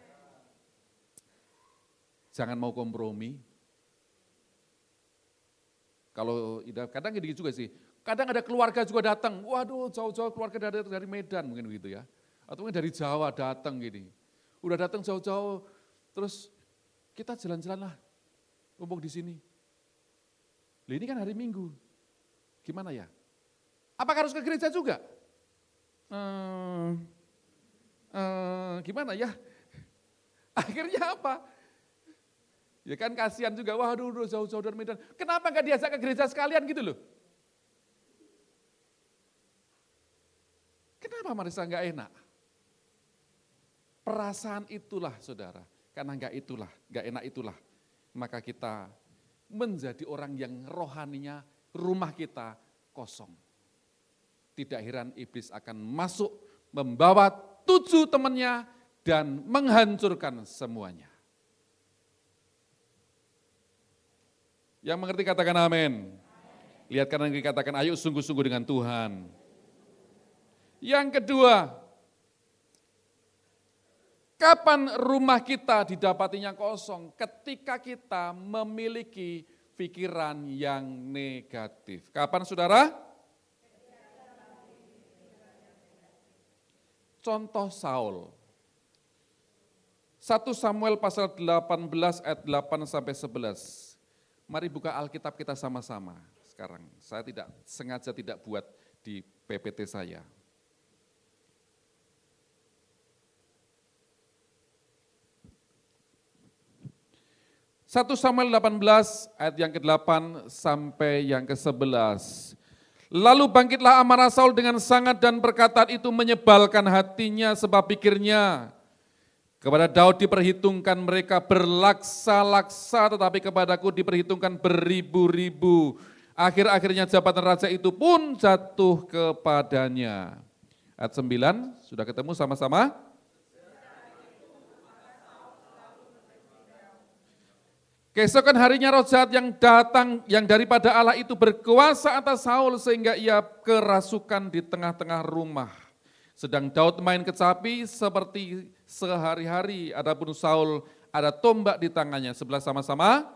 Jangan mau kompromi. Kalau kadang gini juga sih, kadang ada keluarga juga datang, waduh jauh-jauh keluarga dari Medan mungkin begitu ya. Atau mungkin dari Jawa datang gini. Udah datang jauh-jauh, terus kita jalan-jalan lah, mumpung di sini. Loh ini kan hari Minggu, gimana ya? Apakah harus ke gereja juga? Gimana ya? Akhirnya apa? Ya kan kasihan juga, waduh jauh-jauh dari Medan. Kenapa nggak diajak ke gereja sekalian gitu loh? Kenapa Marisa nggak enak? Perasaan itulah saudara, karena nggak enak itulah, maka kita menjadi orang yang rohaninya rumah kita kosong. Tidak heran iblis akan masuk membawa 7 temannya dan menghancurkan semuanya. Yang mengerti katakan amin. Lihat kanan kiri katakan ayo sungguh-sungguh dengan Tuhan. Yang kedua, kapan rumah kita didapatinya kosong? Ketika kita memiliki pikiran yang negatif. Kapan saudara? Contoh Saul. 1 Samuel pasal 18 ayat 8 sampai 11. Mari buka Alkitab kita sama-sama sekarang. Saya sengaja tidak buat di PPT saya. Satu Samuel 18 ayat yang ke-8 sampai yang ke-11. Lalu bangkitlah amarah Saul dengan sangat dan perkataan itu menyebalkan hatinya sebab pikirnya, kepada Daud diperhitungkan mereka berlaksa-laksa tetapi kepadaku diperhitungkan beribu-ribu. Akhir-akhirnya jabatan raja itu pun jatuh kepadanya. Ayat 9, sudah ketemu sama-sama? Keesokan harinya roh jahat yang datang, yang daripada Allah itu berkuasa atas Saul sehingga ia kerasukan di tengah-tengah rumah. Sedang Daud main kecapi seperti sehari-hari, adapun Saul ada tombak di tangannya. Sebelah sama-sama.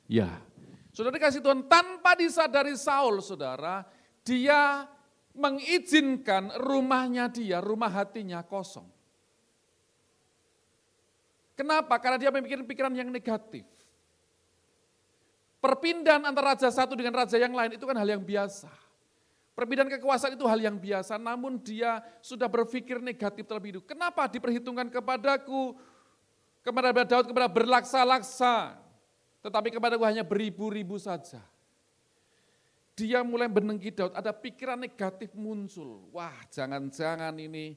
Ya. Saudara dikasih Tuhan, tanpa disadari Saul, saudara, dia mengizinkan rumahnya dia, rumah hatinya kosong. Kenapa? Karena dia memikirkan pikiran yang negatif. Perpindahan antara raja satu dengan raja yang lain itu kan hal yang biasa. Perpindahan kekuasaan itu hal yang biasa, namun dia sudah berpikir negatif terlebih dahulu. Kenapa diperhitungkan kepadaku, kepada Daud, kepada berlaksa-laksa, tetapi kepadaku hanya beribu-ribu saja. Dia mulai menengki Daud, ada pikiran negatif muncul. Wah jangan-jangan ini,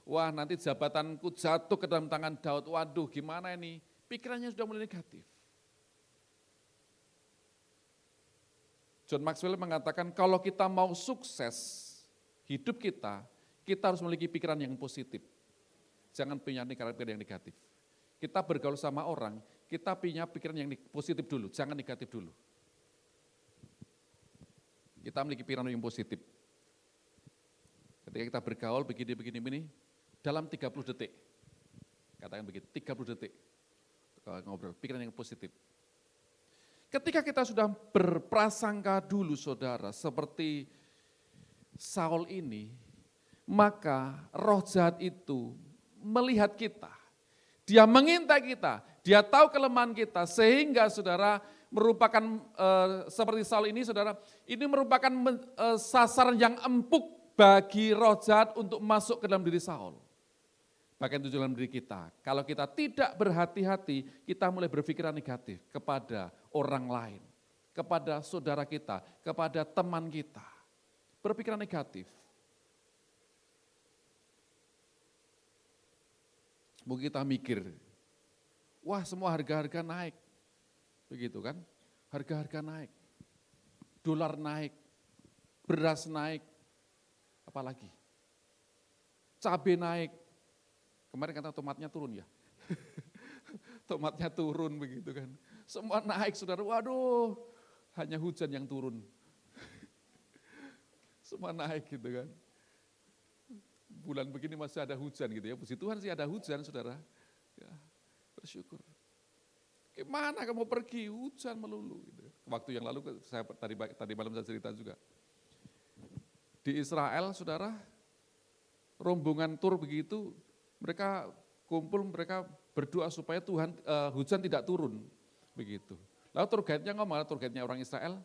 wah nanti jabatanku jatuh ke dalam tangan Daud. Waduh gimana ini, pikirannya sudah mulai negatif. John Maxwell mengatakan kalau kita mau sukses hidup kita harus memiliki pikiran yang positif. Jangan punya pikiran yang negatif. Kita bergaul sama orang, kita punya pikiran yang positif dulu, jangan negatif dulu. Kita memiliki pikiran yang positif. Ketika kita bergaul begini, dalam 30 detik, katakan begitu, 30 detik, ngobrol, pikiran yang positif. Ketika kita sudah berprasangka dulu saudara, seperti Saul ini, maka roh jahat itu melihat kita. Dia mengintai kita, dia tahu kelemahan kita, sehingga saudara merupakan seperti Saul ini saudara, ini merupakan sasaran yang empuk bagi roh jahat untuk masuk ke dalam diri Saul. Bahkan itu dalam diri kita. Kalau kita tidak berhati-hati, kita mulai berpikiran negatif kepada orang lain, kepada saudara kita, kepada teman kita. Berpikiran negatif. Mungkin kita mikir, wah semua harga-harga naik. Begitu kan? Harga-harga naik. Dolar naik. Beras naik. Apalagi? Cabai naik. Kemarin kata tomatnya turun ya. Tomatnya turun begitu kan. Semua naik saudara, waduh hanya hujan yang turun. Semua naik gitu kan. Bulan begini masih ada hujan gitu ya, puji Tuhan sih ada hujan saudara. Ya, bersyukur. Gimana kamu pergi, hujan melulu. Gitu. Waktu yang lalu saya tadi malam saya cerita juga. Di Israel saudara, rombongan tur begitu, mereka kumpul, mereka berdoa supaya Tuhan hujan tidak turun, begitu. Lalu tour guide-nya ngomong, tour guide-nya orang Israel,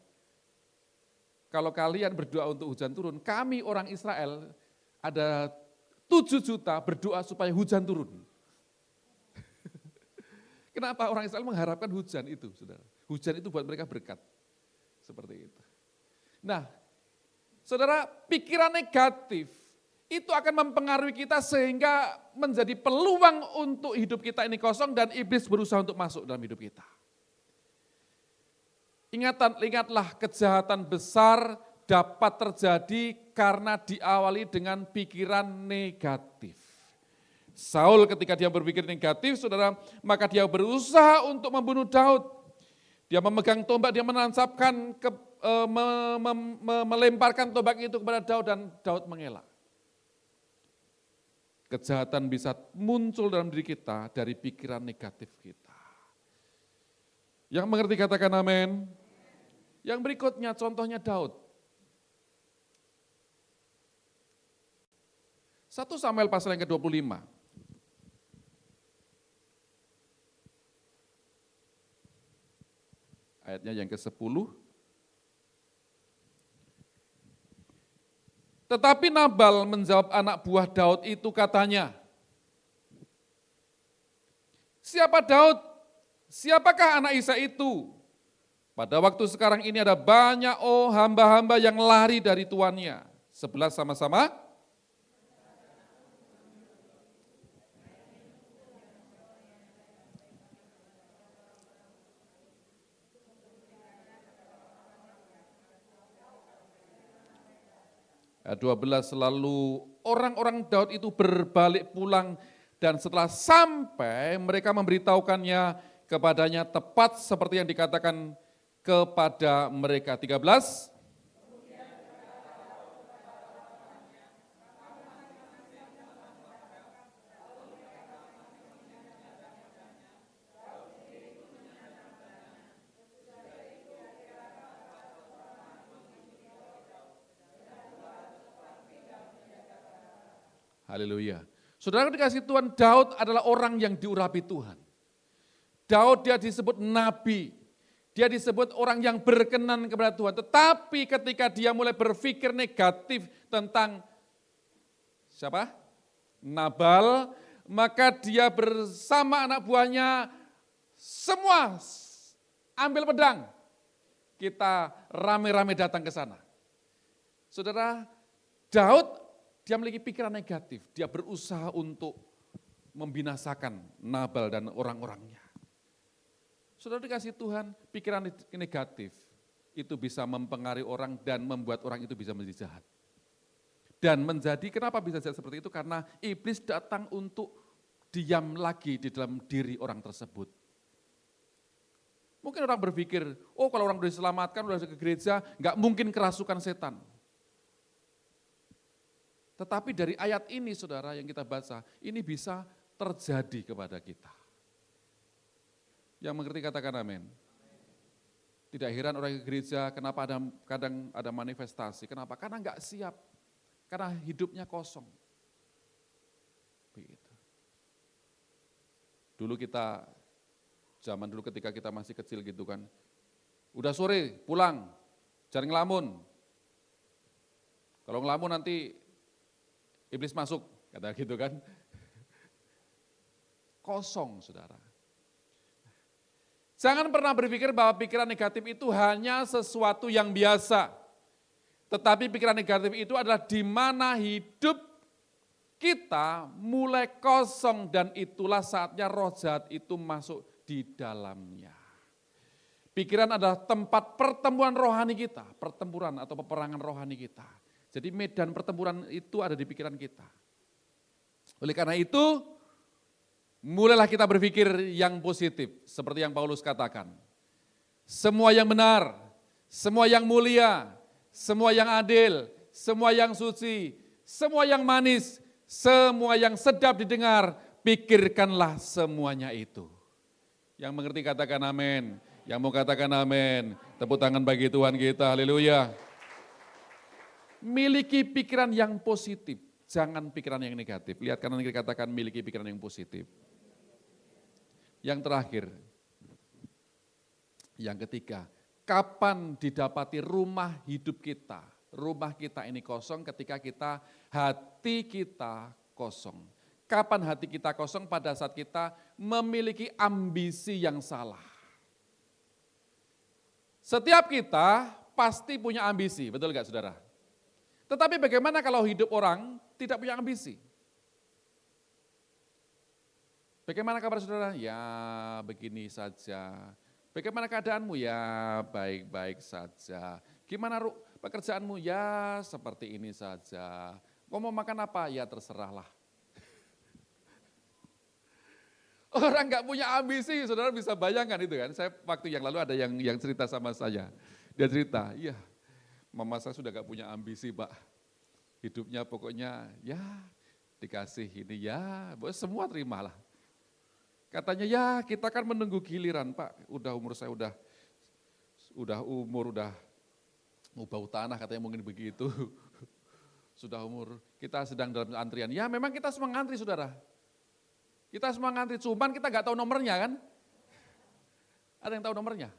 kalau kalian berdoa untuk hujan turun, kami orang Israel ada 7 juta berdoa supaya hujan turun. Kenapa orang Israel mengharapkan hujan itu, saudara? Hujan itu buat mereka berkat, seperti itu. Nah, saudara, pikiran negatif itu akan mempengaruhi kita sehingga menjadi peluang untuk hidup kita ini kosong dan iblis berusaha untuk masuk dalam hidup kita. Ingatlah kejahatan besar dapat terjadi karena diawali dengan pikiran negatif. Saul ketika dia berpikir negatif, saudara, maka dia berusaha untuk membunuh Daud. Dia memegang tombak, dia menancapkan, melemparkan tombak itu kepada Daud dan Daud mengelak. Kejahatan bisa muncul dalam diri kita dari pikiran negatif kita. Yang mengerti katakan amin. Yang berikutnya contohnya Daud. 1 Samuel pasal yang ke-25. Ayatnya yang ke-10. Tetapi Nabal menjawab anak buah Daud itu katanya, siapa Daud? Siapakah anak Isai itu? Pada waktu sekarang ini ada banyak hamba-hamba yang lari dari tuannya. 11 sama-sama. Ayat 12, lalu orang-orang Daud itu berbalik pulang dan setelah sampai mereka memberitahukannya kepadanya tepat seperti yang dikatakan kepada mereka. 13. Haleluya. Saudara dikasih Tuhan, Daud adalah orang yang diurapi Tuhan. Daud dia disebut nabi, dia disebut orang yang berkenan kepada Tuhan. Tetapi ketika dia mulai berpikir negatif tentang siapa? Nabal, maka dia bersama anak buahnya semua ambil pedang. Kita rame-rame datang ke sana. Saudara, Daud dia memiliki pikiran negatif, dia berusaha untuk membinasakan Nabal dan orang-orangnya. Saudara dikasih Tuhan, pikiran negatif itu bisa mempengaruhi orang dan membuat orang itu bisa menjadi jahat. Dan menjadi, kenapa bisa jahat seperti itu? Karena iblis datang untuk diam lagi di dalam diri orang tersebut. Mungkin orang berpikir, oh kalau orang sudah diselamatkan, sudah ke gereja, nggak mungkin kerasukan setan. Tetapi dari ayat ini saudara yang kita baca, ini bisa terjadi kepada kita. Yang mengerti katakan amin. Tidak heran orang ke gereja, kenapa kadang ada manifestasi. Kenapa? Karena enggak siap. Karena hidupnya kosong. Begitu. Dulu kita, zaman dulu ketika kita masih kecil gitu kan, Udah sore, pulang, jangan ngelamun. Kalau ngelamun nanti iblis masuk, kata gitu kan. Kosong, saudara. Jangan pernah berpikir bahwa pikiran negatif itu hanya sesuatu yang biasa. Tetapi pikiran negatif itu adalah di mana hidup kita mulai kosong dan itulah saatnya roh jahat itu masuk di dalamnya. Pikiran adalah tempat pertempuran rohani kita, pertempuran atau peperangan rohani kita. Jadi medan pertempuran itu ada di pikiran kita. Oleh karena itu, mulailah kita berpikir yang positif, seperti yang Paulus katakan. Semua yang benar, semua yang mulia, semua yang adil, semua yang suci, semua yang manis, semua yang sedap didengar, pikirkanlah semuanya itu. Yang mengerti katakan amin, yang mau katakan amin, tepuk tangan bagi Tuhan kita, haleluya. Miliki pikiran yang positif, jangan pikiran yang negatif. Lihat kanan kiri katakan miliki pikiran yang positif. Yang terakhir, yang ketiga, kapan didapati rumah hidup kita? Rumah kita ini kosong ketika hati kita kosong. Kapan hati kita kosong? Pada saat kita memiliki ambisi yang salah. Setiap kita pasti punya ambisi, betul gak saudara? Tetapi bagaimana kalau hidup orang tidak punya ambisi? Bagaimana kabar saudara? Ya begini saja. Bagaimana keadaanmu? Ya baik-baik saja. Gimana pekerjaanmu? Ya seperti ini saja. Kau mau makan apa? Ya terserahlah. Orang gak punya ambisi, saudara bisa bayangkan itu kan. Saya waktu yang lalu ada yang cerita sama saya. Dia cerita, iya mama saya sudah gak punya ambisi Pak. Hidupnya pokoknya ya dikasih ini ya, semua terimalah. Katanya ya kita kan menunggu giliran Pak, umur saya udah mau bau tanah katanya mungkin begitu. Sudah umur, kita sedang dalam antrian. Ya memang kita semua ngantri saudara. Kita semua ngantri, cuman kita gak tahu nomornya kan. Ada yang tahu nomornya?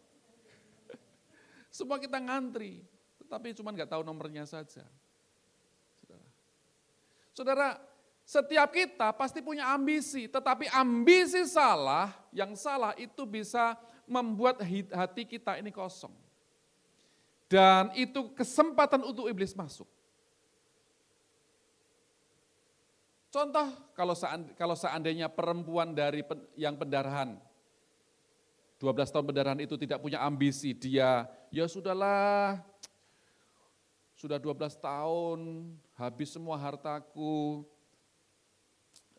Semua kita ngantri, tetapi cuman gak tahu nomornya saja. Saudara, setiap kita pasti punya ambisi, tetapi ambisi salah, yang salah itu bisa membuat hati kita ini kosong. Dan itu kesempatan untuk iblis masuk. Contoh, kalau seandainya perempuan yang pendarahan, 12 tahun pendarahan itu tidak punya ambisi, dia ya sudahlah, sudah 12 tahun, habis semua hartaku,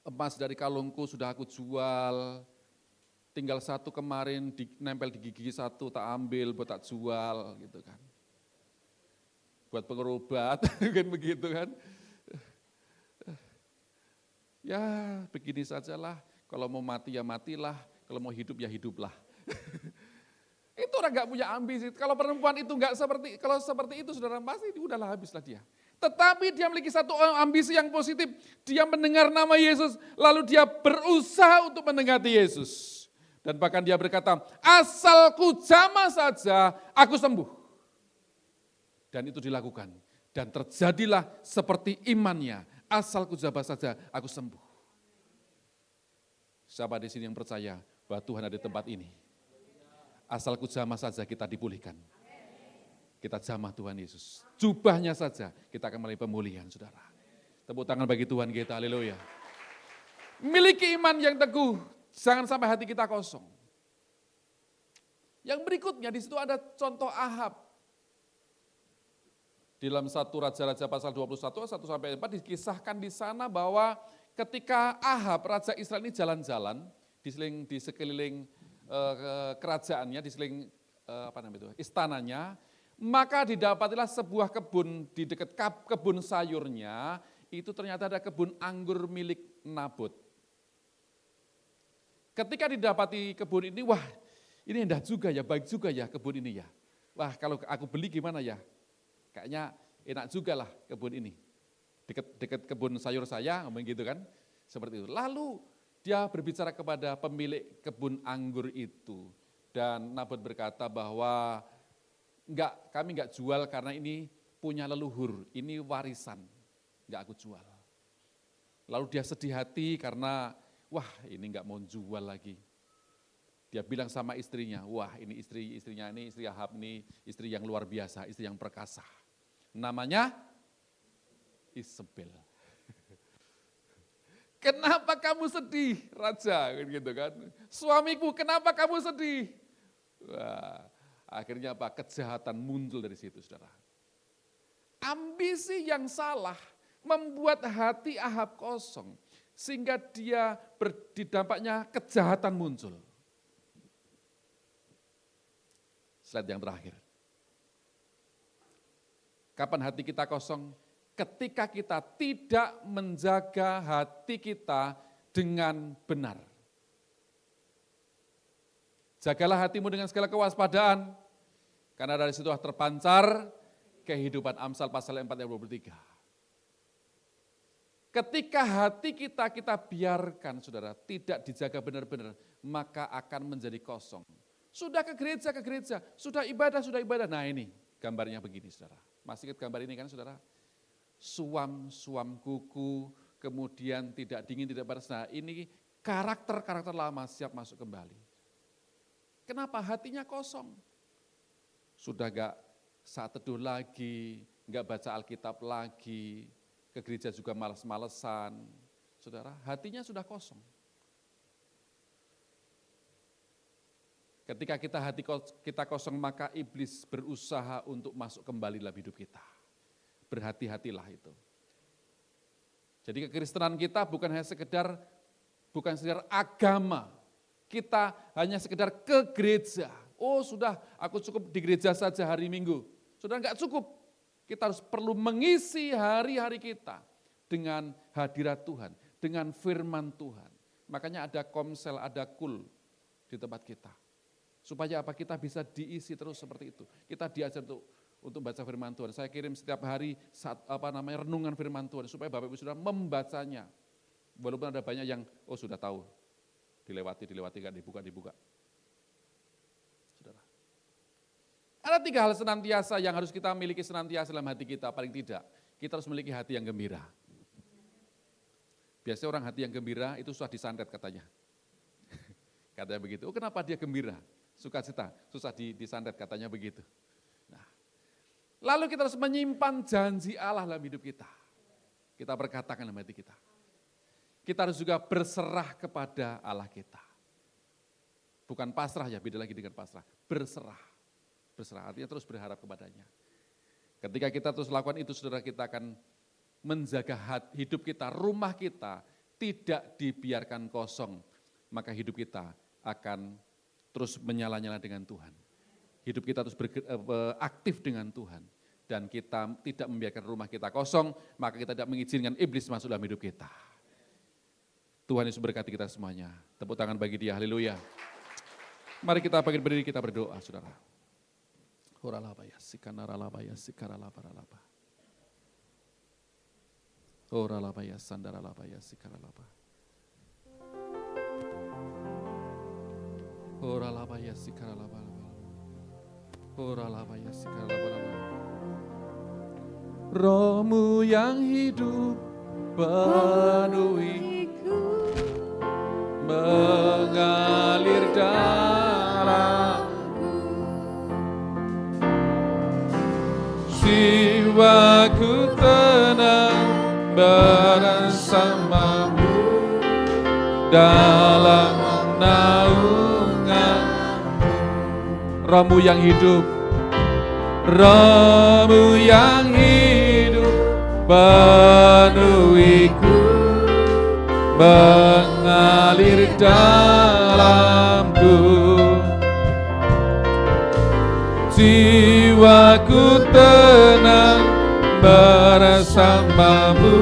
emas dari kalungku sudah aku jual, tinggal satu kemarin nempel di gigi satu tak ambil buat tak jual gitu kan. Buat pengobat kan begitu kan. Ya begini sajalah, kalau mau mati ya matilah, kalau mau hidup ya hiduplah. Itu orang gak punya ambisi, kalau perempuan itu kalau seperti itu saudara pasti udahlah habislah dia. Tetapi dia memiliki satu ambisi yang positif, dia mendengar nama Yesus, lalu dia berusaha untuk mendekati Yesus. Dan bahkan dia berkata, asalku jamah saja aku sembuh. Dan itu dilakukan, dan terjadilah seperti imannya. Asalku jamah saja, aku sembuh. Siapa di sini yang percaya bahwa Tuhan ada di tempat ini? Asalku jamah saja kita dipulihkan. Kita jamah Tuhan Yesus. Jubahnya saja kita akan melalui pemulihan saudara. Tepuk tangan bagi Tuhan kita, haleluya. Miliki iman yang teguh, jangan sampai hati kita kosong. Yang berikutnya di situ ada contoh Ahab. Di dalam 1 Raja-Raja pasal 21, 1-4 dikisahkan di sana bahwa ketika Ahab, Raja Israel ini jalan-jalan di sekeliling kerajaannya, di sekeliling istananya, maka didapatilah sebuah kebun di dekat kebun sayurnya, itu ternyata ada kebun anggur milik Nabot. Ketika didapati kebun ini, wah ini indah juga ya, baik juga ya kebun ini ya. Wah kalau aku beli gimana ya? Kayaknya enak juga lah kebun ini. Dekat kebun sayur saya, ngomong gitu kan. Seperti itu. Lalu dia berbicara kepada pemilik kebun anggur itu. Dan Nabot berkata bahwa enggak, kami enggak jual karena ini punya leluhur, ini warisan, enggak aku jual. Lalu dia sedih hati karena, wah ini enggak mau jual lagi. Dia bilang sama istrinya, wah ini istrinya ini, istri Ahab ini, istri yang luar biasa, istri yang perkasa. Namanya Isabel. Kenapa kamu sedih, Raja? Gitu kan. Suamiku, kenapa kamu sedih? Wah, akhirnya apa? Kejahatan muncul dari situ, saudara. Ambisi yang salah membuat hati Ahab kosong, sehingga dia dampaknya kejahatan muncul. Slide yang terakhir. Kapan hati kita kosong? Ketika kita tidak menjaga hati kita dengan benar. Jagalah hatimu dengan segala kewaspadaan, karena dari situ terpancar kehidupan. Amsal pasal 4 ayat 23. Ketika hati kita biarkan, saudara, tidak dijaga benar-benar, maka akan menjadi kosong. Sudah ke gereja, sudah ibadah. Nah ini gambarnya begini, saudara. Masih ingat gambar ini kan, saudara? Suam kuku, kemudian tidak dingin, tidak panas. Nah ini karakter lama siap masuk kembali. Kenapa? Hatinya kosong. Sudah gak saat teduh lagi, gak baca Alkitab lagi, ke gereja juga malas-malesan. Saudara, hatinya sudah kosong. Ketika hati kita kosong, maka iblis berusaha untuk masuk kembali dalam hidup kita. Berhati-hatilah itu. Jadi kekristenan kita bukan sekedar agama. Kita hanya sekedar ke gereja. Oh sudah, aku cukup di gereja saja hari Minggu. Sudah enggak cukup. Kita harus perlu mengisi hari-hari kita dengan hadirat Tuhan, dengan firman Tuhan. Makanya ada komsel, ada kul di tempat kita. Supaya apa? Kita bisa diisi terus seperti itu. Kita diajar untuk baca firman Tuhan. Saya kirim setiap hari renungan firman Tuhan supaya Bapak Ibu sudah membacanya. Walaupun ada banyak yang sudah tahu. Dilewati, enggak dibuka. Saudara. Ada 3 hal senantiasa yang harus kita miliki senantiasa dalam hati kita. Paling tidak, kita harus memiliki hati yang gembira. Biasanya orang hati yang gembira itu susah disantet katanya. Katanya begitu. Kenapa dia gembira? Sukacita, susah disantet katanya begitu. Nah, lalu kita harus menyimpan janji Allah dalam hidup kita. Kita berkatakan dalam hati kita. Kita harus juga berserah kepada Allah kita. Bukan pasrah ya, beda lagi dengan pasrah. Berserah artinya terus berharap kepadanya. Ketika kita terus lakukan itu, saudara, kita akan menjaga hidup kita, rumah kita tidak dibiarkan kosong. Maka hidup kita akan terus menyala-nyala dengan Tuhan. Hidup kita terus aktif dengan Tuhan. Dan kita tidak membiarkan rumah kita kosong, maka kita tidak mengizinkan iblis masuk dalam hidup kita. Tuhan Yesus berkati kita semuanya. Tepuk tangan bagi dia, haleluya. Mari kita berdiri, kita berdoa, saudara. Oralabaya, sikanaralabaya, sikaralabaralaba. Oralabaya, sandaralabaya, sikaralaba. Oralabaya, sikaralabaralaba. Oralabaya, sikaralabaralaba. Rohmu yang hidup penuhiku, mengalir dalamku, jiwaku tenang bersamamu dalam naunganmu. Rohmu yang hidup, rohmu yang hidup penuhiku, mengalir dalamku, jiwaku tenang bersamamu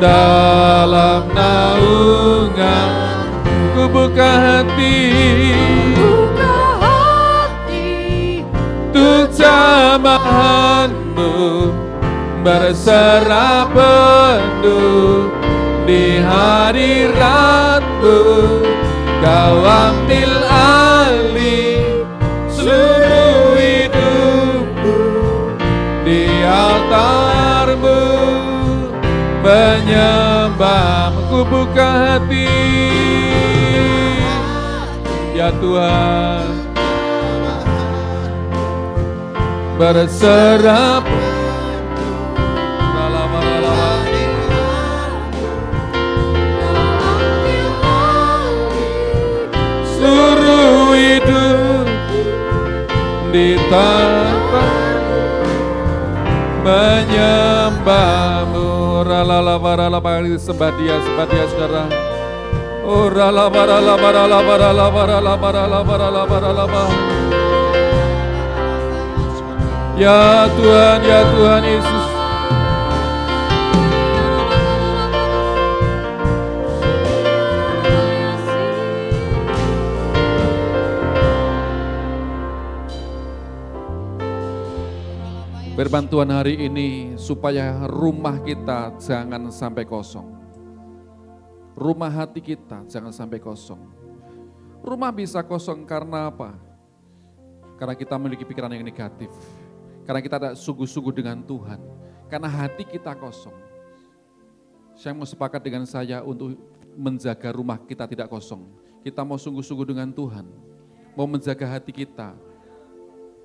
dalam naungan. Ku buka hati untuk jamahanmu, berserah penuh di hadiratmu. Kau ambil alih seluruh hidup menyembah, ku buka hati ya Tuhan, berserah suruh hidup di tanah menyembahmu. Rala barala bari sembah dia saudara. Oh rala barala barala barala barala barala barala barala. Ya Tuhan Yesus. Firman Tuhan hari ini supaya rumah kita jangan sampai kosong. Rumah hati kita jangan sampai kosong. Rumah bisa kosong karena apa? Karena kita memiliki pikiran yang negatif. Karena kita tidak sungguh-sungguh dengan Tuhan. Karena hati kita kosong. Saya mau sepakat dengan saya untuk menjaga rumah kita tidak kosong. Kita mau sungguh-sungguh dengan Tuhan. Mau menjaga hati kita.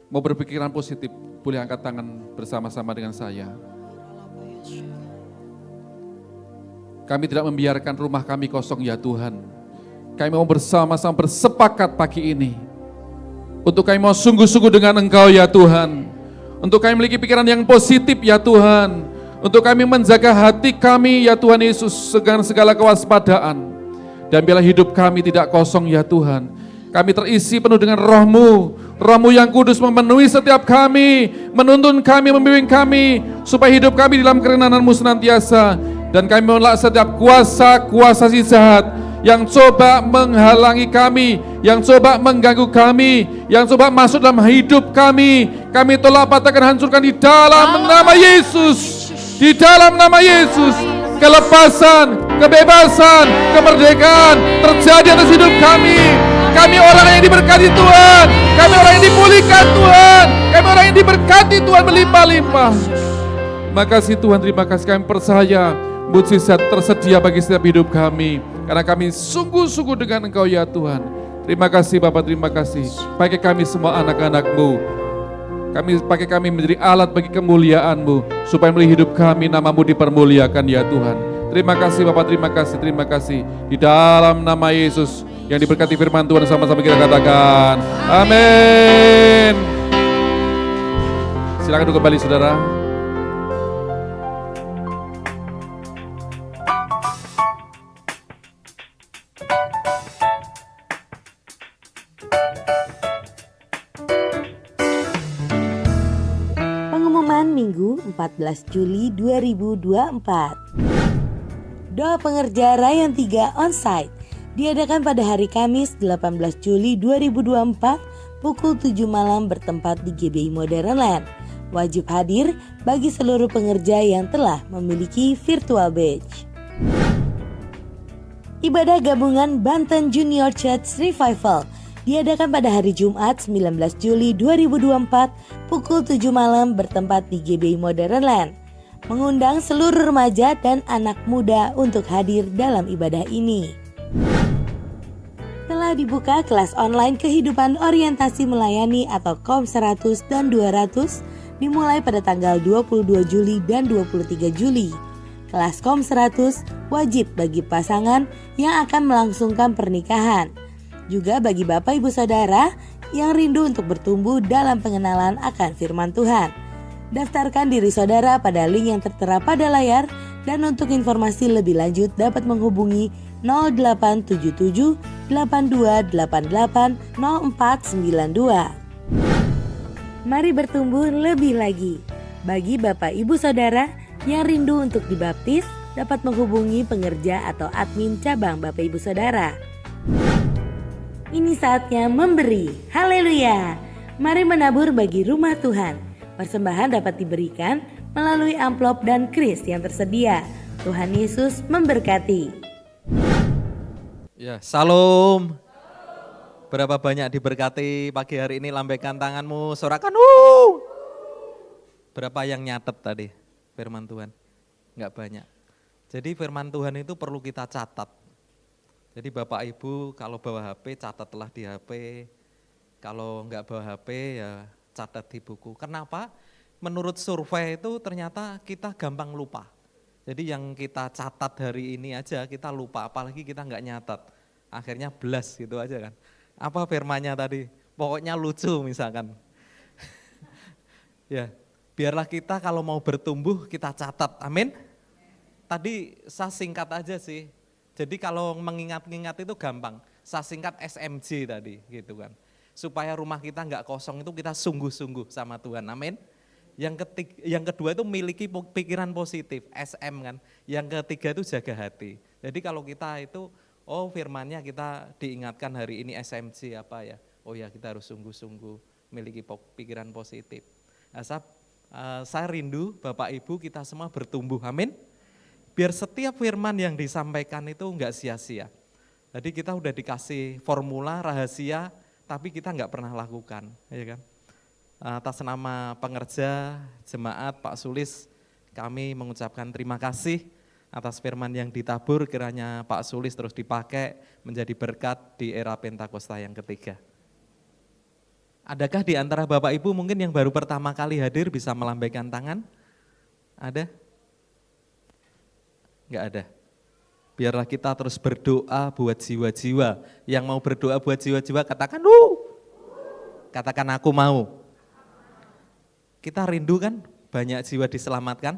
Mau berpikiran positif, boleh angkat tangan bersama-sama dengan saya. Kami tidak membiarkan rumah kami kosong ya Tuhan. Kami mau bersama-sama bersepakat pagi ini. Untuk kami mau sungguh-sungguh dengan Engkau ya Tuhan. Untuk kami memiliki pikiran yang positif ya Tuhan. Untuk kami menjaga hati kami ya Tuhan Yesus dengan segala kewaspadaan. Dan biarlah hidup kami tidak kosong ya Tuhan. Kami terisi penuh dengan Roh-Mu, Roh-Mu yang kudus memenuhi setiap kami, menuntun kami, membimbing kami, supaya hidup kami dalam kerenanan-Mu senantiasa. Dan kami menolak setiap kuasa-kuasa si jahat yang coba menghalangi kami, yang coba mengganggu kami, yang coba masuk dalam hidup kami. Kami tolak, patahkan, hancurkan di dalam nama Yesus. Di dalam nama Yesus, kelepasan, kebebasan, kemerdekaan terjadi atas hidup kami. Kami orang yang diberkati Tuhan. Kami orang yang dipulihkan Tuhan. Kami orang yang diberkati Tuhan berlimpah-limpah. Makasih Tuhan, terima kasih, kami percaya mujizat tersedia bagi setiap hidup kami. Karena kami sungguh-sungguh dengan Engkau ya Tuhan. Terima kasih Bapak, terima kasih. Pakai kami semua anak-anak-Mu. Pakai kami menjadi alat bagi kemuliaan-Mu. Supaya melalui hidup kami nama-Mu dipermuliakan ya Tuhan. Terima kasih Bapak, terima kasih, terima kasih. Di dalam nama Yesus. Yang diberkati firman Tuhan sama-sama kita katakan. Amin. Silakan duduk kembali saudara. Pengumuman Minggu 14 Juli 2024. Doa pengerja Rayon 3 onsite diadakan pada hari Kamis 18 Juli 2024 pukul 7 malam bertempat di GBI Modern Land. Wajib hadir bagi seluruh pengerja yang telah memiliki virtual badge. Ibadah gabungan Banten Junior Church Revival diadakan pada hari Jumat 19 Juli 2024 pukul 7 malam bertempat di GBI Modern Land. Mengundang seluruh remaja dan anak muda untuk hadir dalam ibadah ini. Telah dibuka kelas online kehidupan orientasi melayani atau KOM 100 dan 200 dimulai pada tanggal 22 Juli dan 23 Juli. Kelas KOM 100 wajib bagi pasangan yang akan melangsungkan pernikahan. Juga bagi Bapak Ibu Saudara yang rindu untuk bertumbuh dalam pengenalan akan firman Tuhan. Daftarkan diri saudara pada link yang tertera pada layar dan untuk informasi lebih lanjut dapat menghubungi 0877 8288 0492. Mari bertumbuh lebih lagi. Bagi Bapak Ibu Saudara yang rindu untuk dibaptis dapat menghubungi pengerja atau admin cabang Bapak Ibu Saudara. Ini saatnya memberi. Haleluya. Mari menabur bagi rumah Tuhan. Persembahan dapat diberikan melalui amplop dan kris yang tersedia. Tuhan Yesus memberkati. Ya, salam. Berapa banyak diberkati pagi hari ini, lambaikan tanganmu, sorakan. Berapa yang nyatet tadi firman Tuhan? Enggak banyak. Jadi firman Tuhan itu perlu kita catat. Jadi Bapak Ibu kalau bawa HP catatlah di HP, kalau enggak bawa HP ya catat di buku. Kenapa? Menurut survei itu ternyata kita gampang lupa. Jadi yang kita catat hari ini aja kita lupa, apalagi kita enggak nyatat. Akhirnya blast gitu aja kan. Apa firmannya tadi? Pokoknya lucu misalkan. Ya, biarlah kita kalau mau bertumbuh kita catat, amin. Tadi saya singkat aja sih, jadi kalau mengingat-ingat itu gampang, saya singkat SMJ tadi gitu kan. Supaya rumah kita enggak kosong itu kita sungguh-sungguh sama Tuhan, amin. Yang kedua itu miliki pikiran positif, SM kan. Yang ketiga itu jaga hati. Jadi kalau kita itu, firmannya kita diingatkan hari ini SMJ apa ya, oh ya kita harus sungguh-sungguh miliki pikiran positif. Nah, saya rindu Bapak Ibu kita semua bertumbuh, amin. Biar setiap firman yang disampaikan itu enggak sia-sia. Jadi kita udah dikasih formula rahasia, tapi kita enggak pernah lakukan, ya kan? Atas nama pengerja jemaat Pak Sulis, kami mengucapkan terima kasih atas firman yang ditabur, kiranya Pak Sulis terus dipakai menjadi berkat di era Pentakosta yang ketiga. Adakah di antara Bapak Ibu mungkin yang baru pertama kali hadir bisa melambaikan tangan? Ada? Enggak ada. Biarlah kita terus berdoa buat jiwa-jiwa. Yang mau berdoa buat jiwa-jiwa katakan katakan aku mau. Kita rindu kan banyak jiwa diselamatkan?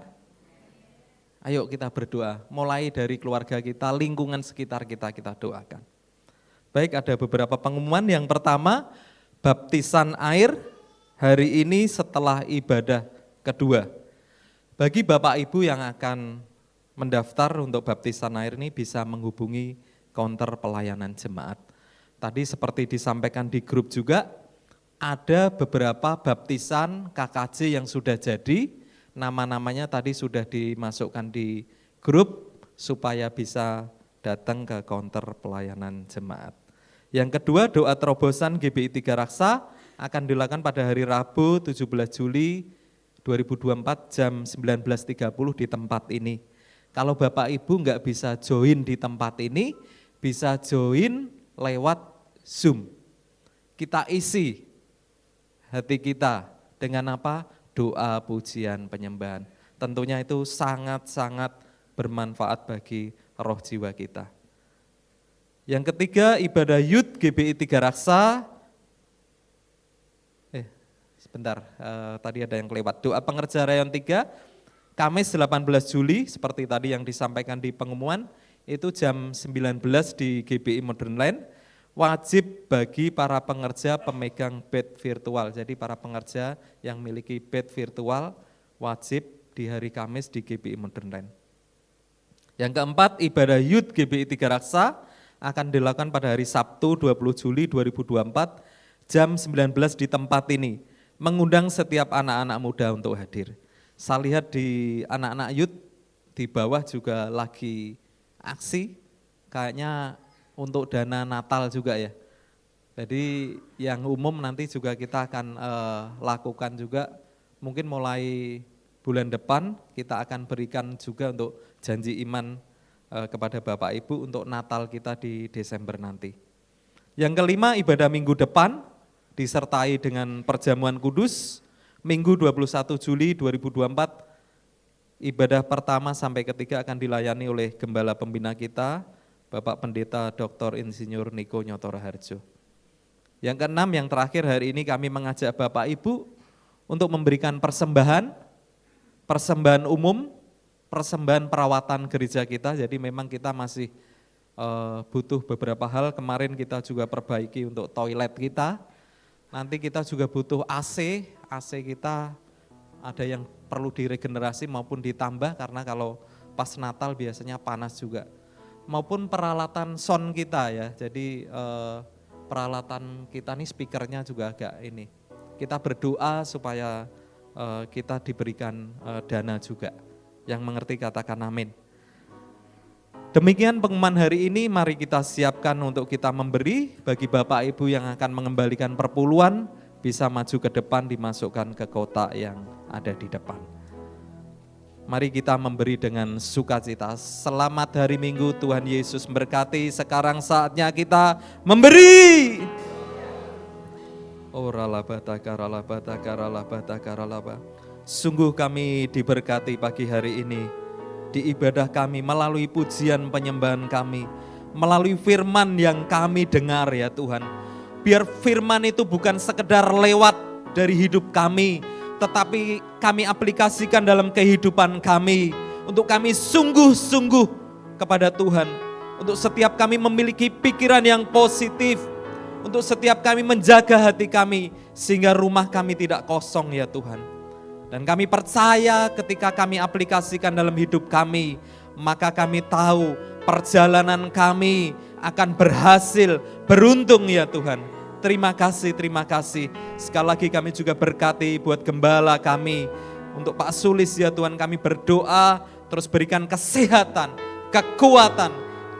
Ayo kita berdoa, mulai dari keluarga kita, lingkungan sekitar kita doakan. Baik, ada beberapa pengumuman. Yang pertama, baptisan air hari ini setelah ibadah kedua. Bagi Bapak Ibu yang akan mendaftar untuk baptisan air ini bisa menghubungi counter pelayanan jemaat. Tadi seperti disampaikan di grup juga, ada beberapa baptisan KKJ yang sudah jadi, nama-namanya tadi sudah dimasukkan di grup supaya bisa datang ke counter pelayanan jemaat. Yang kedua, doa terobosan GBI 3 Raksa akan dilakukan pada hari Rabu 17 Juli 2024 jam 19.30 di tempat ini. Kalau Bapak Ibu enggak bisa join di tempat ini, bisa join lewat Zoom. Kita isi hati kita dengan apa? Doa, pujian, penyembahan. Tentunya itu sangat-sangat bermanfaat bagi roh jiwa kita. Yang ketiga, ibadah Youth GBI 3 Raksa. Sebentar, tadi ada yang kelewat. Doa pengerja Rayon 3, Kamis 18 Juli, seperti tadi yang disampaikan di pengumuman, itu jam 19 di GBI Modern Land. Wajib bagi para pengerja pemegang bed virtual. Jadi para pengerja yang memiliki bed virtual wajib di hari Kamis di GBI Modern Land. Yang keempat, ibadah Youth GBI 3 Raksa akan dilakukan pada hari Sabtu 20 Juli 2024 jam 19 di tempat ini. Mengundang setiap anak-anak muda untuk hadir. Saya lihat di anak-anak youth di bawah juga lagi aksi, kayaknya untuk dana Natal juga ya. Jadi yang umum nanti juga kita akan lakukan juga, mungkin mulai bulan depan kita akan berikan juga untuk janji iman kepada Bapak Ibu untuk Natal kita di Desember nanti. Yang kelima, ibadah minggu depan disertai dengan perjamuan kudus, Minggu 21 Juli 2024, ibadah pertama sampai ketiga akan dilayani oleh Gembala Pembina kita, Bapak Pendeta Dr. Insinyur Niko Nyotora Harjo. Yang keenam, yang terakhir hari ini kami mengajak Bapak Ibu untuk memberikan persembahan umum, persembahan perawatan gereja kita, jadi memang kita masih butuh beberapa hal, kemarin kita juga perbaiki untuk toilet kita, nanti kita juga butuh AC kita ada yang perlu diregenerasi maupun ditambah karena kalau pas Natal biasanya panas juga. Maupun peralatan sound kita ya, jadi peralatan kita nih speakernya juga agak ini. Kita berdoa supaya kita diberikan dana juga. Yang mengerti katakan amin. Demikian pengumuman hari ini, mari kita siapkan untuk kita memberi bagi Bapak Ibu yang akan mengembalikan perpuluhan, bisa maju ke depan dimasukkan ke kotak yang ada di depan. Mari kita memberi dengan sukacita. Selamat hari Minggu, Tuhan Yesus memberkati. Sekarang saatnya kita memberi. Sungguh kami diberkati pagi hari ini. Di ibadah kami, melalui pujian penyembahan kami, melalui firman yang kami dengar ya Tuhan. Biar firman itu bukan sekedar lewat dari hidup kami, tetapi kami aplikasikan dalam kehidupan kami. Untuk kami sungguh-sungguh kepada Tuhan. Untuk setiap kami memiliki pikiran yang positif. Untuk setiap kami menjaga hati kami, sehingga rumah kami tidak kosong ya Tuhan. Dan kami percaya ketika kami aplikasikan dalam hidup kami, maka kami tahu perjalanan kami akan berhasil, beruntung ya Tuhan. Terima kasih, terima kasih. Sekali lagi kami juga berkati buat gembala kami. Untuk Pak Sulis ya Tuhan, kami berdoa terus berikan kesehatan, kekuatan,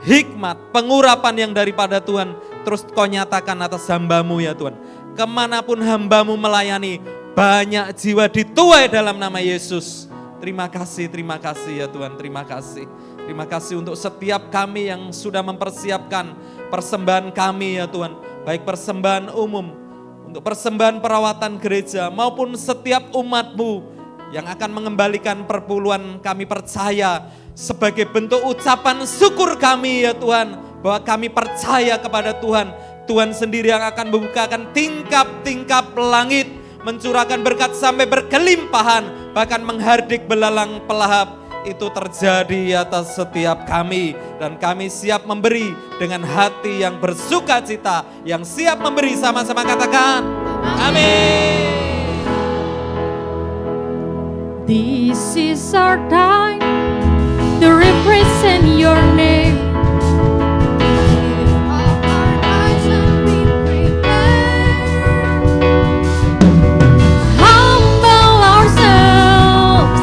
hikmat, pengurapan yang daripada Tuhan. Terus Kau nyatakan atas hamba-Mu ya Tuhan. Kemanapun hamba-Mu melayani, banyak jiwa dituai dalam nama Yesus. Terima kasih ya Tuhan, terima kasih. Terima kasih untuk setiap kami yang sudah mempersiapkan persembahan kami ya Tuhan. Baik persembahan umum, untuk persembahan perawatan gereja, maupun setiap umat-Mu yang akan mengembalikan perpuluhan, kami percaya sebagai bentuk ucapan syukur kami ya Tuhan, bahwa kami percaya kepada Tuhan. Tuhan sendiri yang akan membukakan tingkap-tingkap langit, mencurahkan berkat sampai berkelimpahan, bahkan menghardik belalang pelahap. Itu terjadi atas setiap kami, dan kami siap memberi dengan hati yang bersuka cita, yang siap memberi. Sama-sama katakan amin. This is our time to represent your name. Lift up our eyes and be prepared. Humble ourselves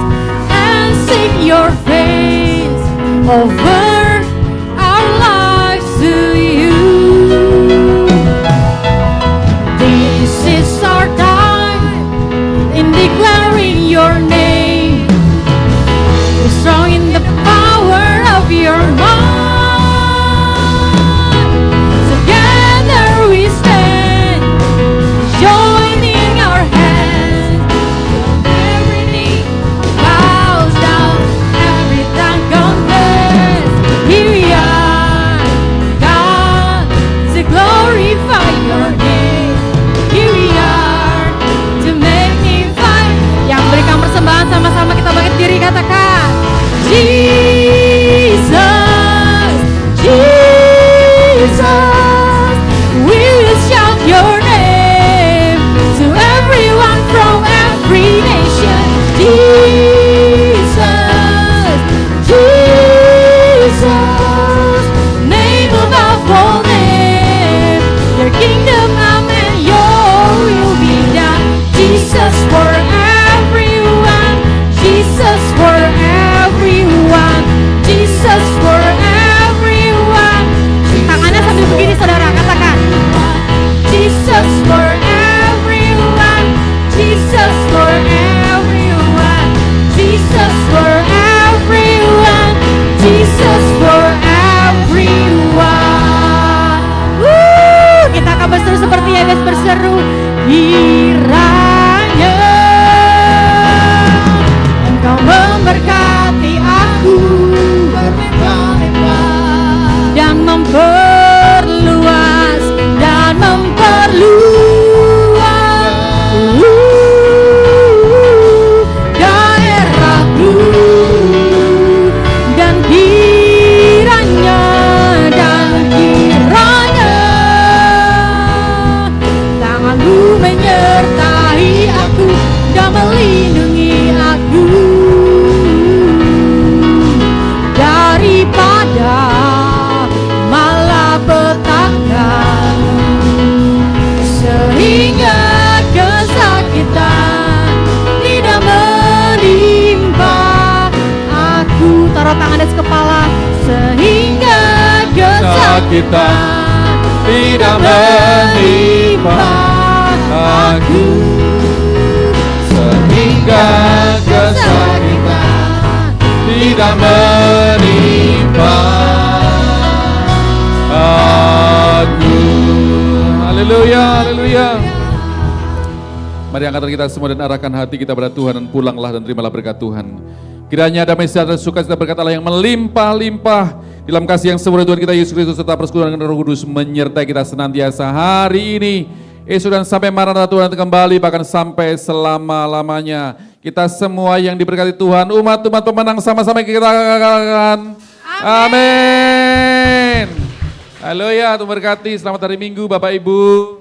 and seek your face over our lives to you. This is our time in declaring your name. We're strong in the power of your might. Together we stand, joining our hands. Every knee bows down, every tongue confess. Here we are, God, to glorify your name. Here we are, to magnify. Yang berikan persembahan sama-sama kita bangkit diri, katakan Jesus, Jesus. We will shout your name to everyone from every nation. Jesus, Jesus, name above all name. Your kingdom come and your will be done. Jesus for everyone, Jesus for everyone, Jesus for everyone. Tangannya sambil begini saudara, katakan Jesus for everyone, Jesus for everyone, Jesus for everyone, Jesus for everyone. Kita akan berseru seperti Yabes berseru, kiranya Engkau memberkati aku berlimpah-limpah dan memperluas daerahku, dan kiranya tangan-Mu menyertai aku dan melindungi aku daripada malapetaka, sehingga kesakitan tidak menimpa aku. Taruh tangan di atas kepala, sehingga kesakitan tidak menimpa aku, sehingga kesakitan tidak menimpa aku. Haleluya, haleluya. Mari angkat kita semua dan arahkan hati kita pada Tuhan dan pulanglah dan terimalah berkat Tuhan. Kiranya damai sejahtera sukacita berkat Allah yang melimpah-limpah dalam kasih yang sempurna Tuhan kita Yesus Kristus serta persekutuan dengan Roh Kudus menyertai kita senantiasa hari ini, esok dan sampai Maranatha Tuhan kembali, bahkan sampai selama-lamanya. Kita semua yang diberkati Tuhan, umat-umat pemenang sama-sama kita katakan amin. Haleluya, Tuhan berkati. Selamat hari Minggu Bapak Ibu.